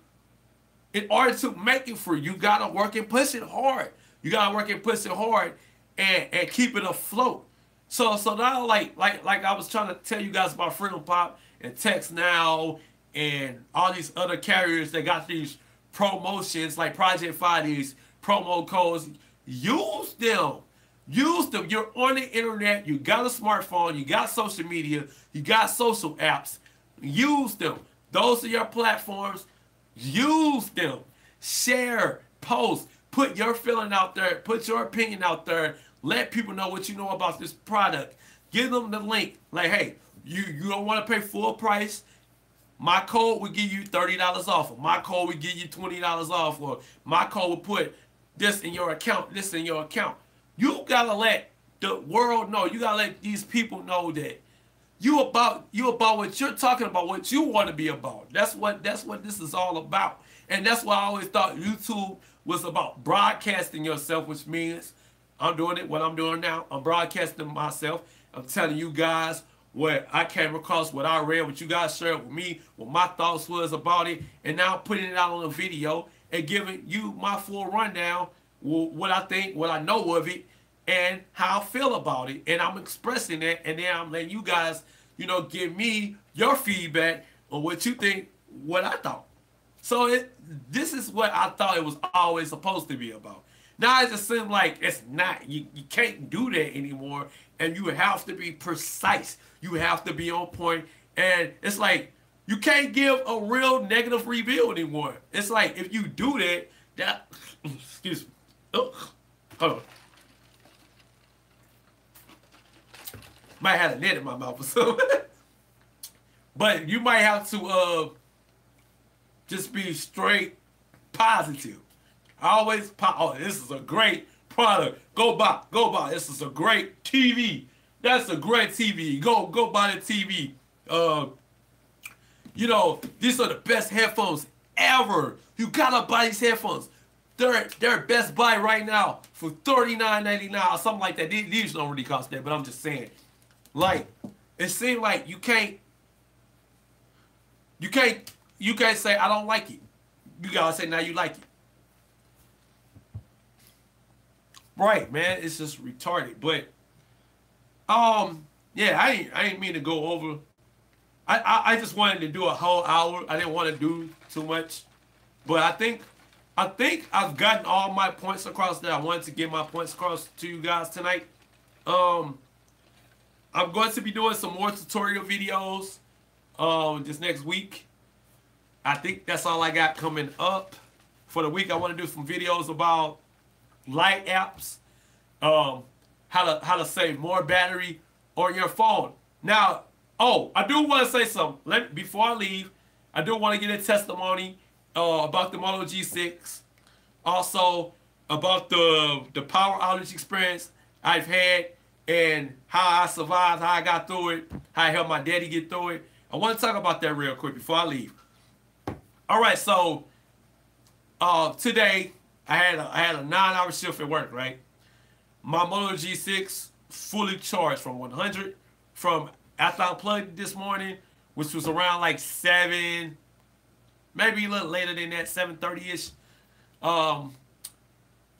Speaker 1: in order to make it free, you gotta work and push it hard. You gotta work and push it hard and keep it afloat. So now like I was trying to tell you guys about Freedom Pop and Text Now and all these other carriers that got these promotions like Project 5, these promo codes. Use them. Use them. You're on the internet. You got a smartphone. You got social media. You got social apps. Use them. Those are your platforms. Use them. Share. Post. Put your feeling out there. Put your opinion out there. Let people know what you know about this product. Give them the link. Like, hey, you don't want to pay full price. My code will give you $30 off. Or my code will give you $20 off. Or my code will put this in your account, this in your account. You gotta let the world know. You gotta let these people know that you about what you're talking about, what you want to be about. That's what this is all about. And that's why I always thought YouTube was about broadcasting yourself, which means I'm doing it, what I'm doing now. I'm broadcasting myself. I'm telling you guys what I came across, what I read, what you guys shared with me, what my thoughts was about it, and now putting it out on a video and giving you my full rundown, what I think, what I know of it, and how I feel about it, and I'm expressing that, and then I'm letting you guys, you know, give me your feedback on what you think, what I thought. So this is what I thought it was always supposed to be about. Now it just seems like it's not. You can't do that anymore, and you have to be precise. You have to be on point, and it's like you can't give a real negative review anymore. It's like if you do that excuse me. Oh, hold on. Might have a net in my mouth or something. But you might have to just be straight positive. Always, oh, this is a great product. Go buy. This is a great TV. That's a great TV. Go buy the TV. You know, these are the best headphones ever. You gotta buy these headphones. They're Best Buy right now for $39.99 or something like that. These don't really cost that, but I'm just saying. Like, it seems like you can't say I don't like it. You gotta say now you like it. Right, man. It's just retarded. But yeah, I ain't mean to go over. I just wanted to do a whole hour. I didn't want to do too much. But I think I've gotten all my points across that I wanted to get my points across to you guys tonight. I'm going to be doing some more tutorial videos this next week. I think that's all I got coming up for the week. I want to do some videos about light apps, how to save more battery on your phone. Now, I do want to say something. Before I leave, I do want to get a testimony about the Moto G6. Also, about the power outage experience I've had and how I survived, how I got through it, how I helped my daddy get through it. I want to talk about that real quick before I leave. All right, so today I had a 9-hour shift at work, right? My Moto G6 fully charged from 100 from after I unplugged it this morning, which was around like 7, maybe a little later than that, 7:30-ish. Up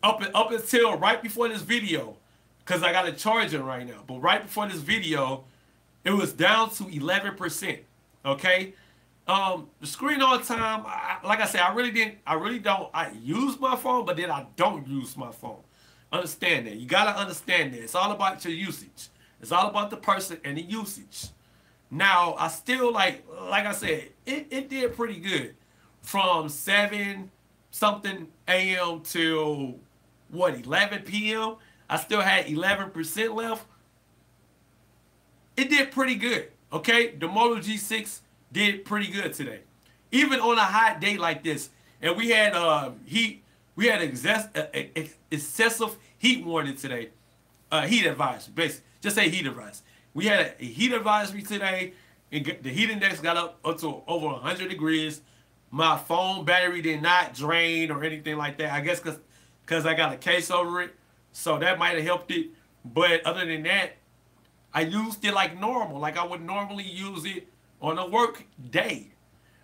Speaker 1: until right before this video, because I got it charging right now. But right before this video, it was down to 11%. Okay. The screen on time, like I said, I use my phone, but then I don't use my phone. Understand that. You gotta understand that. It's all about your usage. It's all about the person and the usage. Now, I still like I said, it did pretty good. From 7-something a.m. till what, 11 p.m. I still had 11% left. It did pretty good. Okay, the Moto G6 did pretty good today, even on a hot day like this. And we had excessive heat warning today. Heat advisory, basically. Just say heat advisory. We had a heat advisory today, and the heat index got up to over 100 degrees. My phone battery did not drain or anything like that. I guess because I got a case over it, so that might have helped it. But other than that, I used it like normal, like I would normally use it on a work day.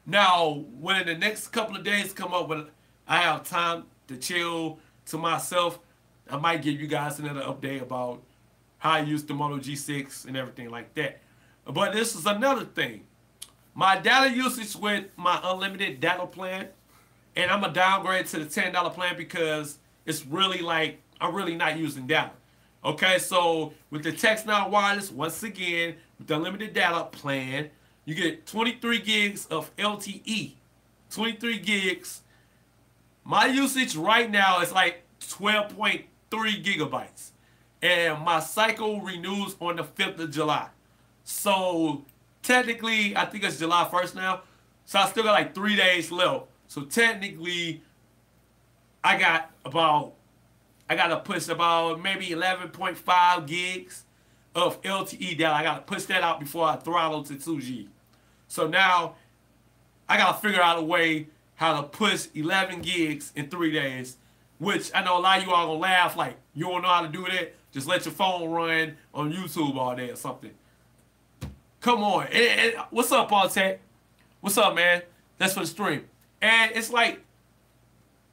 Speaker 1: Now, when the next couple of days come up, when I have time to chill to myself, I might give you guys another update about how I use the Moto G6 and everything like that. But this is another thing. My data usage with my unlimited data plan, and I'm going to downgrade to the $10 plan because it's really like, I'm really not using data. Okay, so with the Text Now Wireless, once again, with the unlimited data plan, you get 23 gigs of LTE. 23 gigs. My usage right now is like 12.3 gigabytes. And my cycle renews on the 5th of July. So technically, I think it's July 1st now. So I still got like 3 days left. So technically, I got to push about maybe 11.5 gigs of LTE data. I got to push that out before I throttle to 2G. So now I got to figure out a way how to push 11 gigs in 3 days, which I know a lot of you all going to laugh like, you don't know how to do that? Just let your phone run on YouTube all day or something. Come on. What's up, Paul Tech? What's up, man? That's for the stream. And it's like,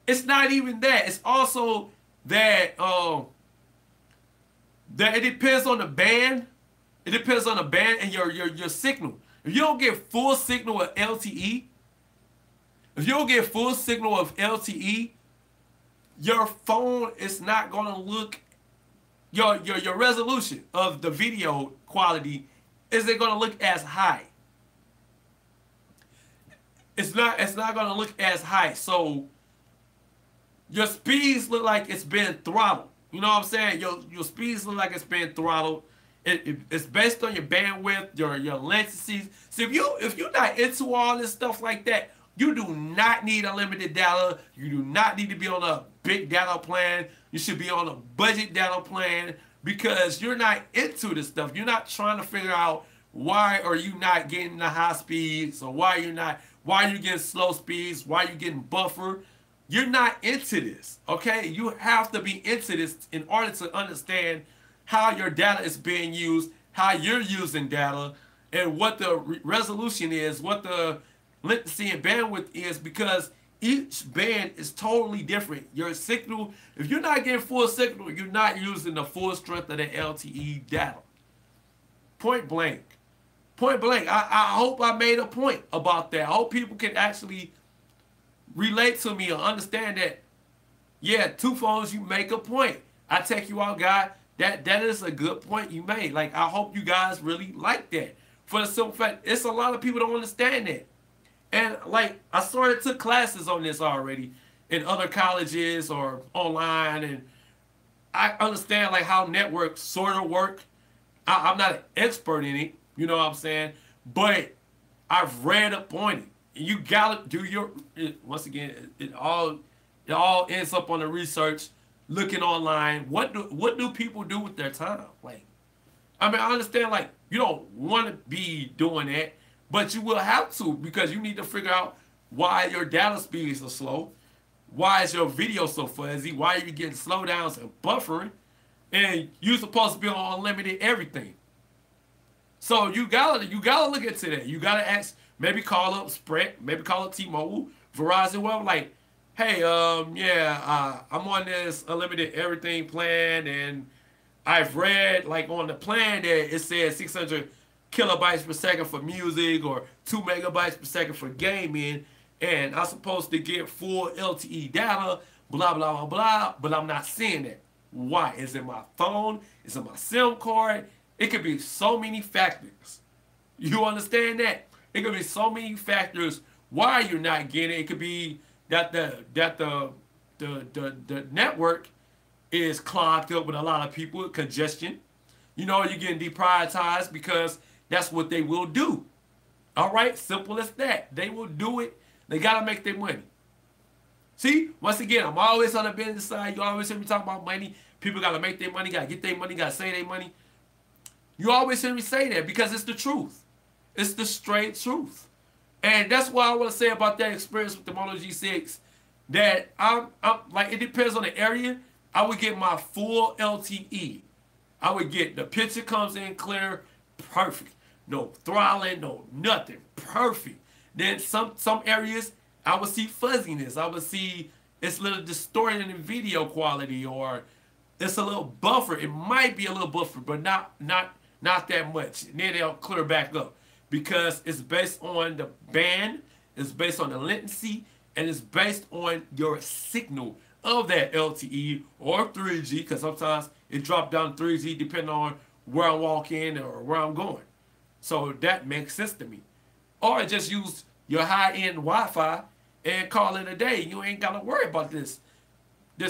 Speaker 1: it's not even that. It's also that That it depends on the band. It depends on the band and your signal. If you don't get full signal of LTE, if you don't get full signal of LTE, your phone is not gonna look, your resolution of the video quality isn't gonna look as high. It's not gonna look as high. So your speeds look like it's been throttled. You know what I'm saying? Your speeds look like it's been throttled. It's based on your bandwidth, your latencies. So if you're not into all this stuff like that, you do not need unlimited data. You do not need to be on a big data plan. You should be on a budget data plan because you're not into this stuff. You're not trying to figure out why are you not getting the high speeds, or why are you getting slow speeds, why are you getting buffer. You're not into this, okay? You have to be into this in order to understand how your data is being used, how you're using data, and what the resolution is, what the latency and bandwidth is, because each band is totally different. Your signal, if you're not getting full signal, you're not using the full strength of the LTE data. Point blank. Point blank. I hope I made a point about that. I hope people can actually relate to me or understand that, yeah, two phones, you make a point. I take you out, guy. That is a good point you made. Like, I hope you guys really like that. For the simple fact, it's a lot of people don't understand that. And like, I sort of took classes on this already in other colleges or online, and I understand like how networks sort of work. I'm not an expert in it, you know what I'm saying? But I've read up on it. You gotta do your, once again, it all ends up on the research, looking online. What do people do with their time? Like, I mean, I understand like you don't want to be doing that, but you will have to, because you need to figure out why your data speeds are slow, why is your video so fuzzy, why are you getting slowdowns and buffering, and you're supposed to be on unlimited everything. So you gotta look into that. You gotta ask, maybe call up Sprint, maybe call up T-Mobile, Verizon, well, like, hey, yeah, I'm on this unlimited everything plan, and I've read like on the plan that it says 600 kilobytes per second for music or 2 megabytes per second for gaming, and I'm supposed to get full LTE data, blah, blah, blah, blah, but I'm not seeing that. Why? Is it my phone? Is it my SIM card? It could be so many factors. You understand that? It could be so many factors why you're not getting it. It could be that the network is clogged up with a lot of people, congestion. You know, you're getting deprioritized because that's what they will do. All right, simple as that. They will do it. They gotta make their money. See, once again, I'm always on the business side. You always hear me talk about money. People gotta make their money, gotta get their money, gotta save their money. You always hear me say that because it's the truth. It's the straight truth. And that's what I want to say about that experience with the Moto G6. That I'm like, it depends on the area. I would get my full LTE. I would get, the picture comes in clear, perfect. No throttling, no nothing, perfect. Then some areas, I would see fuzziness. I would see it's a little distorted in video quality, or it's a little buffer. It might be a little buffer, but not that much. And then they'll clear back up, because it's based on the band, it's based on the latency, and it's based on your signal of that LTE or 3G, because sometimes it drops down to 3G depending on where I'm walking or where I'm going. So that makes sense to me. Or just use your high-end Wi-Fi and call it a day. You ain't got to worry about this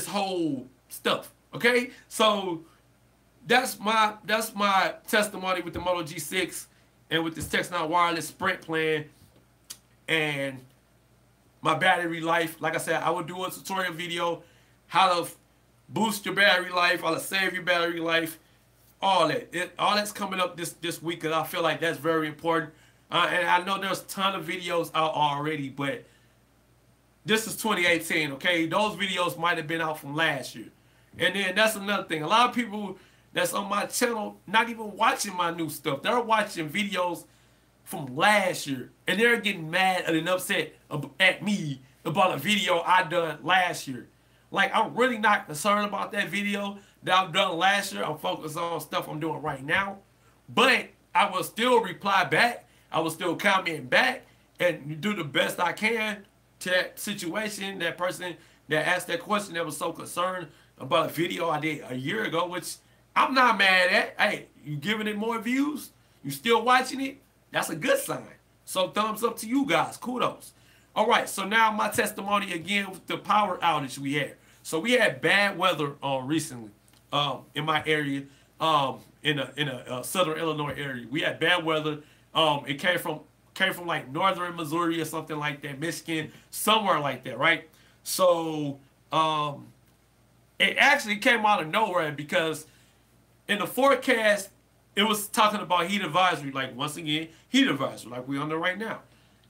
Speaker 1: whole stuff, okay? So that's my testimony with the Moto G6 and with this Textron wireless Sprint plan and my battery life. Like I said, I will do a tutorial video how to boost your battery life, how to save your battery life, all that. All that's coming up this week, because I feel like that's very important. And I know there's a ton of videos out already, but this is 2018, okay? Those videos might have been out from last year. And then that's another thing. A lot of people that's on my channel not even watching my new stuff. They're watching videos from last year, and they're getting mad and upset at me about a video I done last year. Like, I'm really not concerned about that video that I've done last year. I'm focused on stuff I'm doing right now. But I will still reply back. I will still comment back and do the best I can to that situation, that person that asked that question that was so concerned about a video I did a year ago, which I'm not mad at. Hey, you giving it more views? You still watching it? That's a good sign. So thumbs up to you guys. Kudos. All right, so now my testimony again with the power outage we had. So we had bad weather recently in my area, in a southern Illinois area. We had bad weather. It came from like northern Missouri or something like that, Michigan, somewhere like that, right? So it actually came out of nowhere because in the forecast, it was talking about heat advisory, like once again, heat advisory, like we're under right now.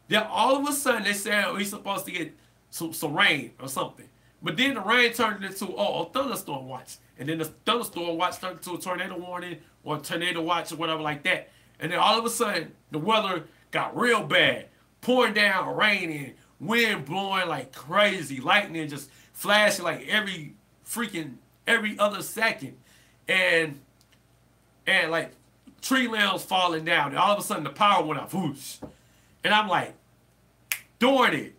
Speaker 1: Then all of a sudden they said we're supposed to get some rain or something. But then the rain turned into, a thunderstorm watch. And then the thunderstorm watch turned into a tornado warning or a tornado watch or whatever like that. And then all of a sudden, the weather got real bad. Pouring down, raining, wind blowing like crazy, lightning just flashing like every other second. And like tree limbs falling down. And all of a sudden the power went out. Whoosh. And I'm like, darn it.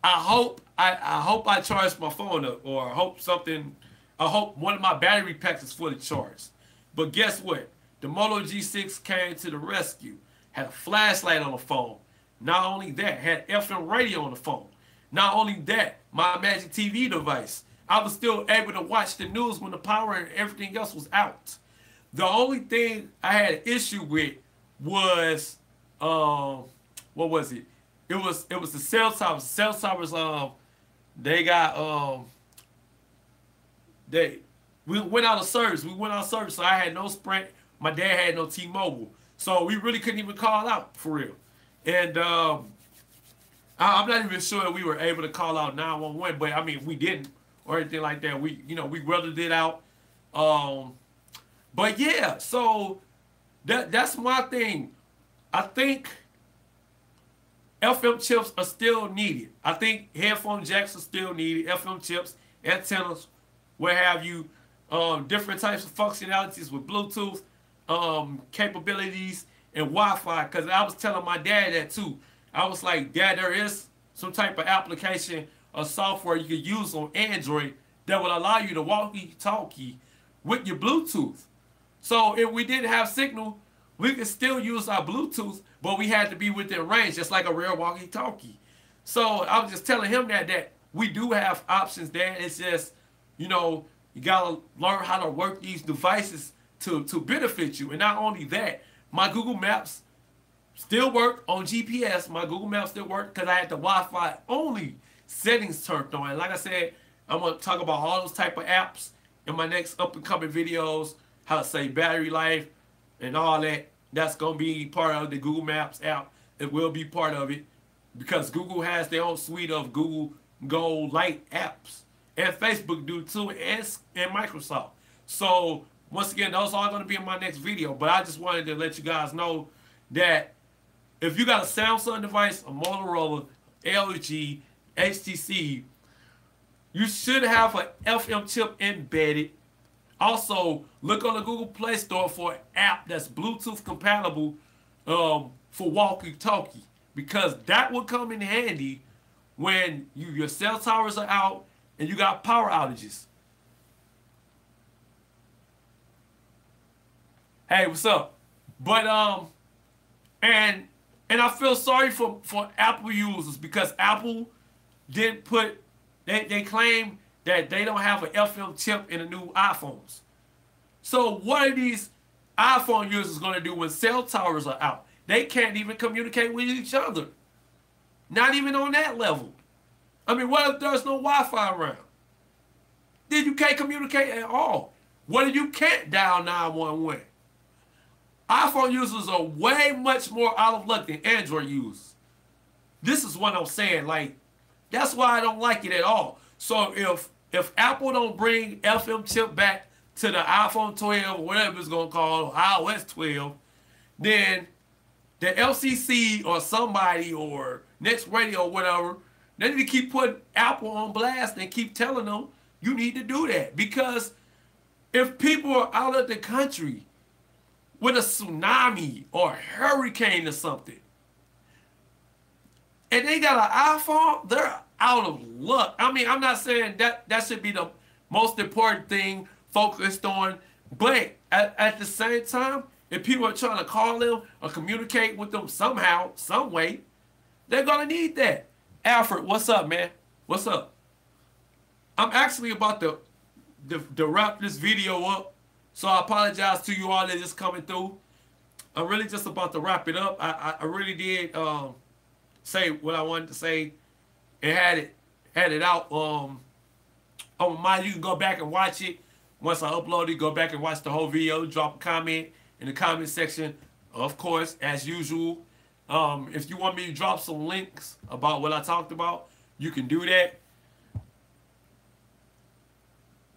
Speaker 1: I hope I charged my phone up, or I hope one of my battery packs is fully charged. But guess what? The Moto G6 came to the rescue. Had a flashlight on the phone. Not only that, had FM radio on the phone. Not only that, my Magic TV device. I was still able to watch the news when the power and everything else was out. The only thing I had an issue with was, what was it? It was the cell towers. Cell towers, they got, we went out of service. So I had no Sprint. My dad had no T-Mobile. So we really couldn't even call out for real. And I'm not even sure we were able to call out 911, but I mean, we didn't or anything like that. We weathered it out. But yeah, so that's my thing. I think FM chips are still needed. I think headphone jacks are still needed. FM chips, antennas, what have you, different types of functionalities with Bluetooth capabilities and Wi-Fi. Because I was telling my dad that too. I was like, Dad, there is some type of application or software you could use on Android that will allow you to walkie-talkie with your Bluetooth. So if we didn't have signal, we could still use our Bluetooth, but we had to be within range, just like a real walkie-talkie. So I was just telling him that we do have options there. It's just, you gotta learn how to work these devices to benefit you. And not only that, my Google Maps still work on GPS. My Google Maps still work because I had the Wi-Fi only settings turned on. And like I said, I'm gonna talk about all those type of apps in my next up and coming videos, how to save battery life and all that. That's gonna be part of the Google Maps app. It will be part of it because Google has their own suite of Google Go Lite apps, and Facebook do too, and Microsoft. So once again, those are going to be in my next video. But I just wanted to let you guys know that if you got a Samsung device, a Motorola, LG, HTC, you should have an FM chip embedded. Also, look on the Google Play Store for an app that's Bluetooth compatible for walkie-talkie, because that will come in handy when your cell towers are out and you got power outages. Hey, what's up? But and I feel sorry for Apple users, because Apple didn't put, they claim that they don't have an FM chip in the new iPhones. So what are these iPhone users going to do when cell towers are out? They can't even communicate with each other. Not even on that level. I mean, what if there's no Wi-Fi around? Then you can't communicate at all. What if you can't dial 911? iPhone users are way much more out of luck than Android users. This is what I'm saying. Like, that's why I don't like it at all. So if Apple don't bring FM chip back to the iPhone 12 or whatever it's going to call, iOS 12, then the FCC or somebody or Next Radio or whatever, They need to keep putting Apple on blast and keep telling them you need to do that. Because if people are out of the country with a tsunami or a hurricane or something, and they got an iPhone, they're out of luck. I mean, I'm not saying that should be the most important thing focused on, but at the same time, if people are trying to call them or communicate with them somehow, some way, they're going to need that. Alfred, what's up, man? What's up? I'm actually about to wrap this video up, so I apologize to you all that is coming through. I'm really just about to wrap it up. I really did say what I wanted to say and had it out on my. You can go back and watch it. Once I upload it, go back and watch the whole video. Drop a comment in the comment section, of course, as usual. If you want me to drop some links about what I talked about, you can do that.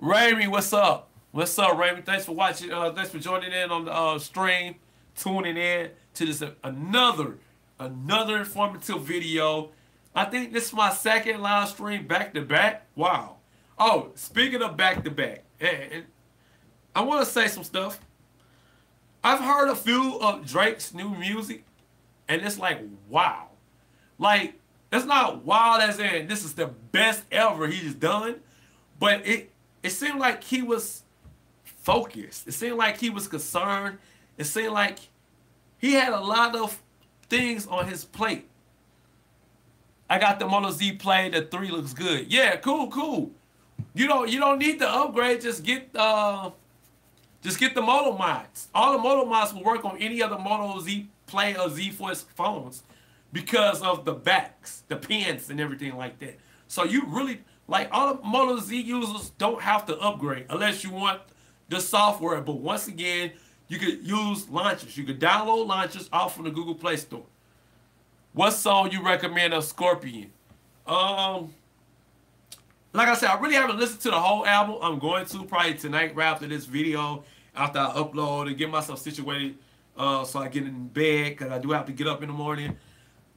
Speaker 1: Raimi, what's up? What's up, Raimi? Thanks for watching. Thanks for joining in on the stream, tuning in to this another informative video. I think this is my second live stream back to back. Wow. Oh, speaking of back to back, and I want to say some stuff. I've heard a few of Drake's new music, and it's like, wow. Like, it's not wild as in this is the best ever he's done, but it seemed like he was focused. It seemed like he was concerned. It seemed like he had a lot of things on his plate. I got the Moto Z Play. The 3 looks good. Yeah, cool. You don't need to upgrade. Just get the Moto mods. All the Moto mods will work on any other Moto Z Play or Z Force phones because of the backs, the pins, and everything like that. So you really, like, all the Moto Z users don't have to upgrade unless you want the software. But once again, you could use launchers. You could download launchers off from the Google Play Store. What song you recommend of Scorpion? Like I said, I really haven't listened to the whole album. I'm going to probably tonight right after this video, after I upload and get myself situated so I get in bed, because I do have to get up in the morning.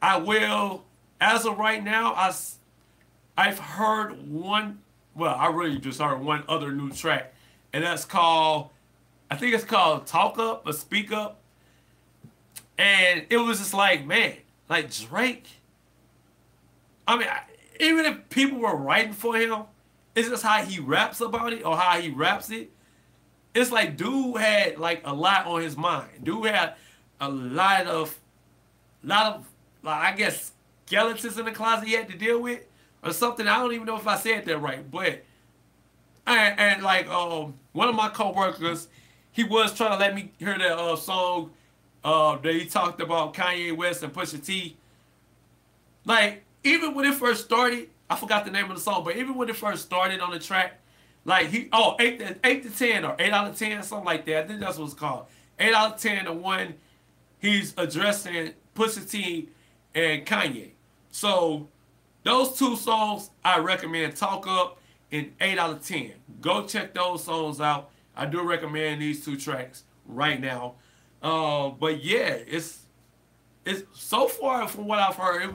Speaker 1: I will, as of right now, I've heard one, well, I really just heard one other new track, and that's called, I think it's called Talk Up or Speak Up. And it was just like, man, like Drake, I mean, even if people were writing for him, it's just how he raps about it or how he raps it. It's like dude had like a lot on his mind. Dude had a lot of like, I guess, skeletons in the closet he had to deal with or something. I don't even know if I said that right, but and like one of my coworkers, he was trying to let me hear that song that he talked about Kanye West and Pusha T. Like, even when it first started, I forgot the name of the song, but even when it first started on the track, like 8 to 10 or 8 out of 10, something like that. I think that's what it's called. 8 out of 10 to 1, he's addressing Pusha T and Kanye. So those two songs I recommend, Talk Up and 8 out of 10. Go check those songs out. I do recommend these two tracks right now. But yeah, it's so far from what I've heard,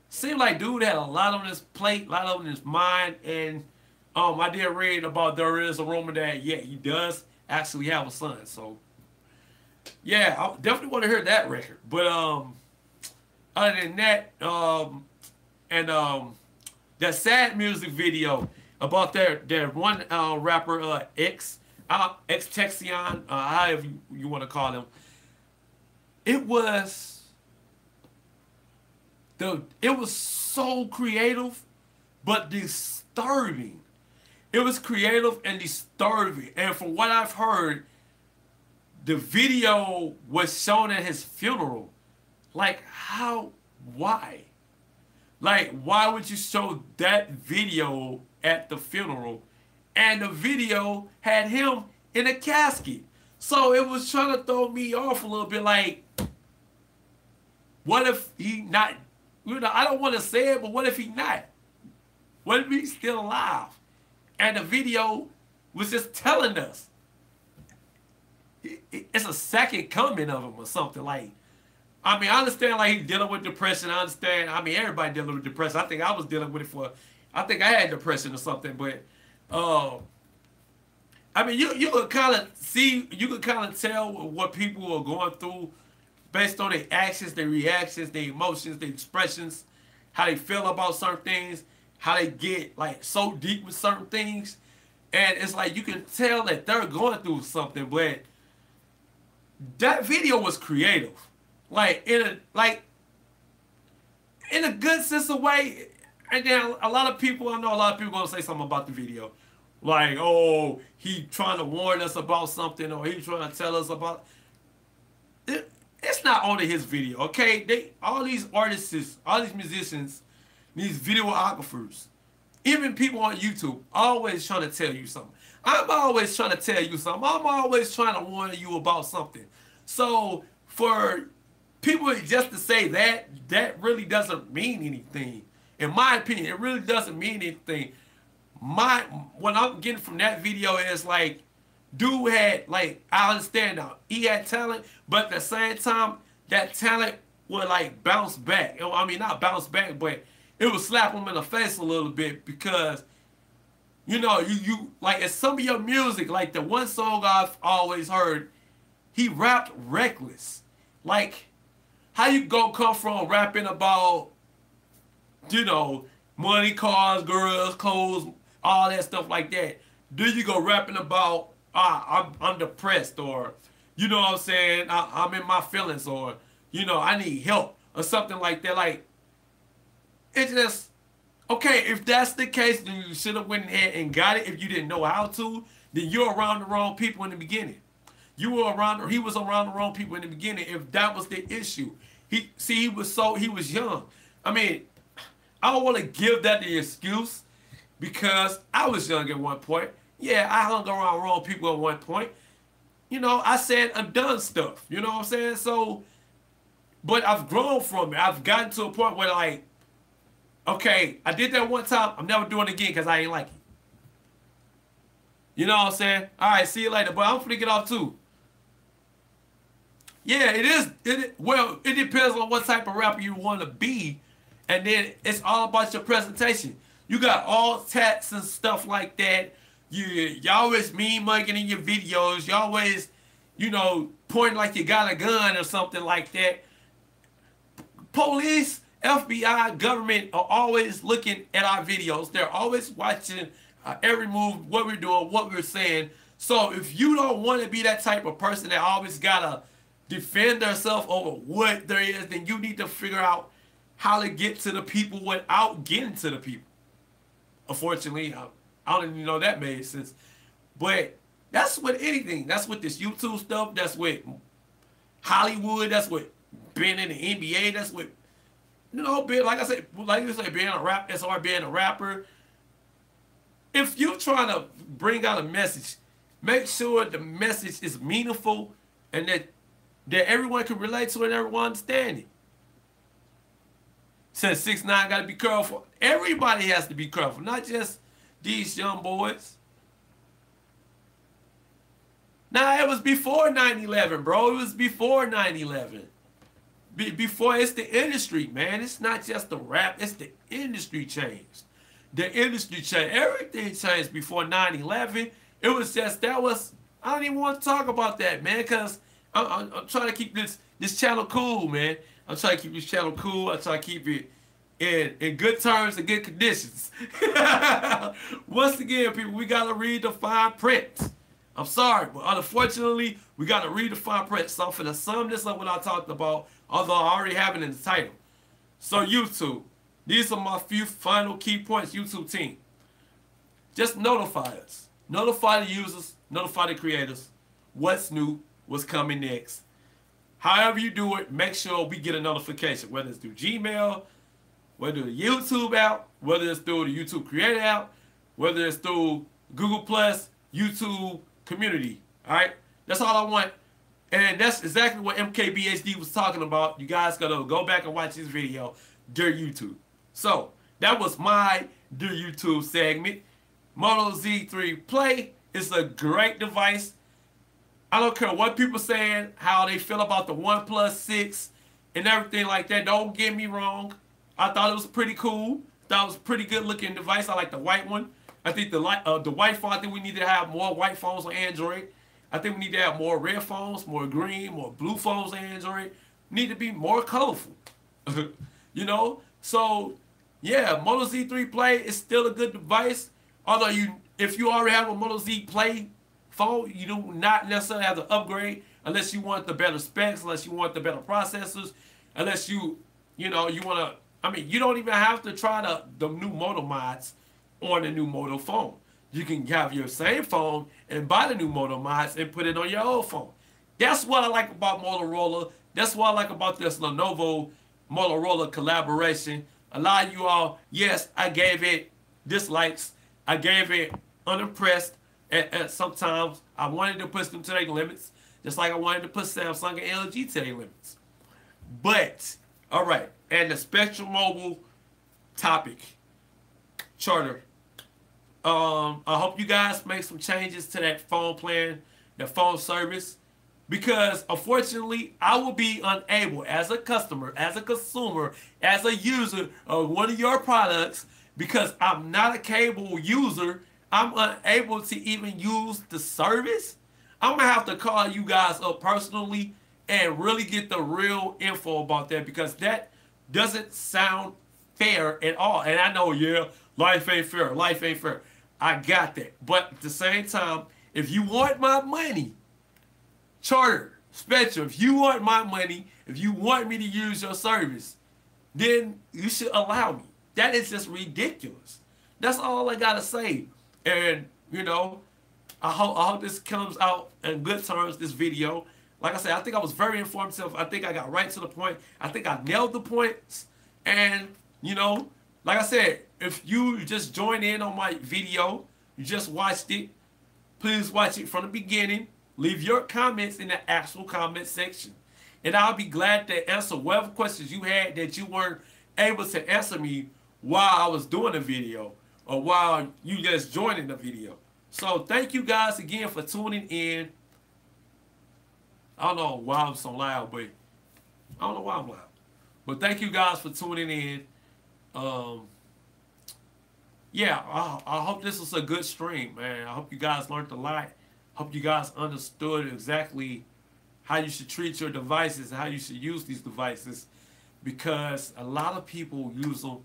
Speaker 1: seemed like dude had a lot on his plate, a lot on his mind, and I did read about there is a rumor that he does actually have a son. So yeah, I definitely want to hear that record. But other than that, that sad music video about their one rapper X Texion, however you want to call him, it was so creative, but disturbing. It was creative and disturbing. And from what I've heard, the video was shown at his funeral. Like, why? Like, why would you show that video at the funeral? And the video had him in a casket. So it was trying to throw me off a little bit, like, what if he not, I don't want to say it, but what if he not? What if he's still alive? And the video was just telling us it's a second coming of him or something. Like, I mean, I understand like he's dealing with depression. I understand. I mean, everybody dealing with depression. I think I was dealing with it I think I had depression or something. But, I mean, you could kind of see, you could kind of tell what people are going through based on their actions, their reactions, their emotions, their expressions, how they feel about certain things, how they get like so deep with certain things. And it's like you can tell that they're going through something, but that video was creative. Like in a good sense of way. And then a lot of people, I know a lot of people gonna say something about the video. Like, oh, he trying to warn us about something, or he trying to tell us about it. It's not only his video, okay? All these artists, all these musicians, these videographers, even people on YouTube, always trying to tell you something. I'm always trying to tell you something. I'm always trying to warn you about something. So for people just to say that really doesn't mean anything. In my opinion, it really doesn't mean anything. What I'm getting from that video is like, dude had, like, I understand now, he had talent, but at the same time, that talent would like bounce back. I mean, not bounce back, but it would slap him in the face a little bit because, you know, you like in some of your music, like the one song I've always heard, he rapped reckless. Like, how you go come from rapping about, you know, money, cars, girls, clothes, all that stuff like that. Then you go rapping about, I'm depressed, or, you know what I'm saying, I'm in my feelings, or, you know, I need help, or something like that. Like, it's just, okay, if that's the case, then you should have went ahead and got it. If you didn't know how to, then you're around the wrong people in the beginning. He was around the wrong people in the beginning if that was the issue. He was young. I mean, I don't want to give that the excuse because I was young at one point. Yeah, I hung around wrong people at one point. You know, I said and done stuff. You know what I'm saying? So, but I've grown from it. I've gotten to a point where, like, okay, I did that one time. I'm never doing it again because I ain't like it. You know what I'm saying? All right, see you later. But I'm finna get off too. Yeah, it is. Well, it depends on what type of rapper you want to be. And then it's all about your presentation. You got all tats and stuff like that. You always mean mugging in your videos. You always, you know, pointing like you got a gun or something like that. Police, FBI, government are always looking at our videos. They're always watching every move, what we're doing, what we're saying. So if you don't want to be that type of person that always gotta defend themselves over what there is, then you need to figure out how to get to the people without getting to the people. Unfortunately, I don't even know that made sense. But that's with anything. That's with this YouTube stuff. That's with Hollywood. That's with being in the NBA. That's with, you know, being, like I said, being a rap. It's hard being a rapper. If you're trying to bring out a message, make sure the message is meaningful and that everyone can relate to it and everyone understand it. Since 6ix9ine got to be careful. Everybody has to be careful, not just these young boys. Nah, it was before 9/11, bro. It was before 9/11. Before, it's the industry, man. It's not just the rap. It's the industry changed. The industry changed. Everything changed before 9/11. It was just, I don't even want to talk about that, man, because I'm trying to keep this channel cool, man. I'm trying to keep this channel cool. I try to keep it in good terms and good conditions. Once again, people, we got to read the fine print. I'm sorry, but unfortunately, we got to read the fine print. So I'm finna sum this up what I talked about, although I already have it in the title. So YouTube, these are my few final key points, YouTube team. Just notify us. Notify the users, notify the creators. What's new, what's coming next. However you do it, make sure we get a notification, whether it's through Gmail, whether the YouTube app, whether it's through the YouTube Creator app, whether it's through Google+, YouTube Community. All right? That's all I want. And that's exactly what MKBHD was talking about. You guys got to go back and watch this video, Dear YouTube. So, that was my Dear YouTube segment. Moto Z3 Play is a great device. I don't care what people saying, how they feel about the OnePlus 6 and everything like that. Don't get me wrong. I thought it was pretty cool. Thought it was a pretty good looking device. I like the white one. I think the white phone, I think we need to have more white phones on Android. I think we need to have more red phones, more green, more blue phones on Android. Need to be more colorful. You know? So, yeah, Moto Z3 Play is still a good device. Although if you already have a Moto Z Play phone, you do not necessarily have to upgrade unless you want the better specs, unless you want the better processors, unless you want to, I mean, you don't even have to try the new Moto mods on the new Moto phone. You can have your same phone and buy the new Moto mods and put it on your old phone. That's what I like about Motorola. That's what I like about this Lenovo Motorola collaboration. A lot of you all, yes, I gave it dislikes. I gave it unimpressed. And sometimes I wanted to push them to their limits, just like I wanted to push Samsung and LG to their limits. But, all right, and the Spectrum Mobile topic, charter. I hope you guys make some changes to that phone plan, the phone service, because unfortunately, I will be unable as a customer, as a consumer, as a user of one of your products, because I'm not a cable user, I'm unable to even use the service. I'm going to have to call you guys up personally and really get the real info about that, because that doesn't sound fair at all. And I know, yeah, life ain't fair. Life ain't fair. I got that. But at the same time, if you want my money, Charter, Spectrum, if you want my money, if you want me to use your service, then you should allow me. That is just ridiculous. That's all I got to say. And, you know, I hope this comes out in good terms, this video. Like I said, I think I was very informative. I think I got right to the point. I think I nailed the points. And, you know, like I said, if you just joined in on my video, you just watched it, please watch it from the beginning. Leave your comments in the actual comment section. And I'll be glad to answer whatever questions you had that you weren't able to answer me while I was doing the video or while you just joining the video. So thank you guys again for tuning in. I don't know why I'm so loud, but I don't know why I'm loud. But thank you guys for tuning in. Yeah, I hope this was a good stream, man. I hope you guys learned a lot. Hope you guys understood exactly how you should treat your devices and how you should use these devices, because a lot of people use them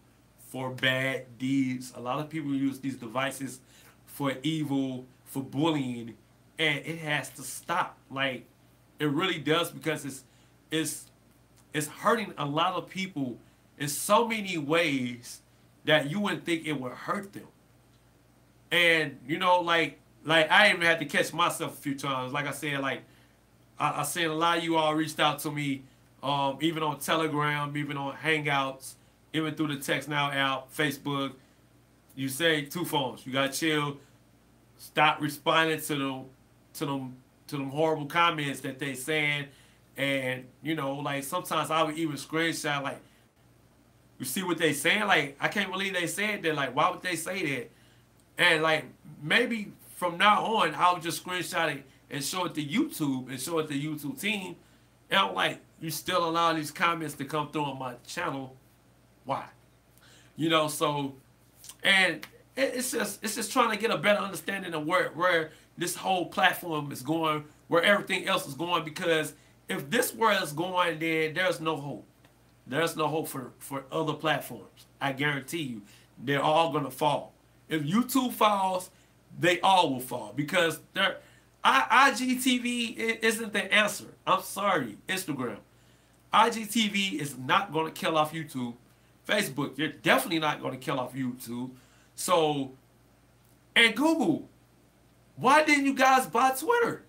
Speaker 1: for bad deeds. A lot of people use these devices for evil, for bullying, and it has to stop. Like, it really does, because it's hurting a lot of people in so many ways that you wouldn't think it would hurt them. And, you know, like I even had to catch myself a few times. Like I said, like, I seen a lot of you all reached out to me, even on Telegram, even on Hangouts, even through the Text Now app, Facebook. You say 2 phones. You gotta chill. Stop responding to them horrible comments that they saying. And, you know, like, sometimes I would even screenshot, like, you see what they saying? Like, I can't believe they said that. Like, why would they say that? And, like, maybe from now on, I'll just screenshot it and show it to YouTube and show it to YouTube team. And I'm like, you still allow these comments to come through on my channel. Why? You know, so, and it's just trying to get a better understanding of where this whole platform is going, where everything else is going, because if this world is going, then there's no hope. There's no hope for other platforms. I guarantee you, they're all going to fall. If YouTube falls, they all will fall, because IGTV isn't the answer. I'm sorry, Instagram. IGTV is not going to kill off YouTube. Facebook, you're definitely not going to kill off YouTube. So, and Google, why didn't you guys buy Twitter?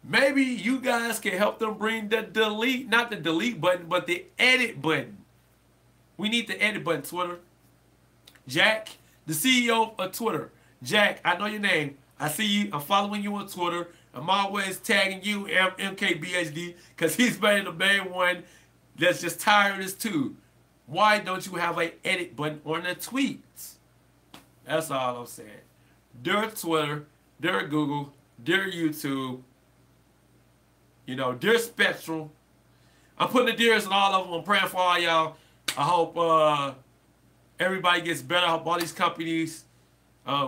Speaker 1: Maybe you guys can help them bring the delete, not the delete button, but the edit button. We need the edit button, Twitter. Jack, the CEO of Twitter. Jack, I know your name. I see you. I'm following you on Twitter. I'm always tagging you, MKBHD, because he's been the main one that's just tired of this too. Why don't you have an edit button on the tweets? That's all I'm saying. Dear Twitter, dear Google, dear YouTube, you know, dear Spectrum, I'm putting the deers in all of them. I'm praying for all y'all. I hope everybody gets better. I hope all these companies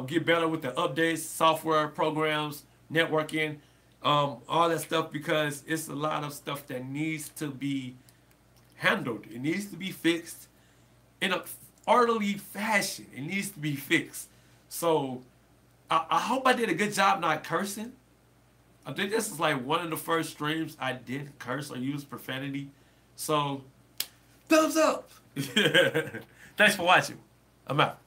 Speaker 1: get better with the updates, software, programs, networking, all that stuff, because it's a lot of stuff that needs to be handled. It needs to be fixed in an orderly fashion. It needs to be fixed. So I hope I did a good job not cursing. I think this is like one of the first streams I didn't curse or use profanity. So, thumbs up. Thanks for watching. I'm out.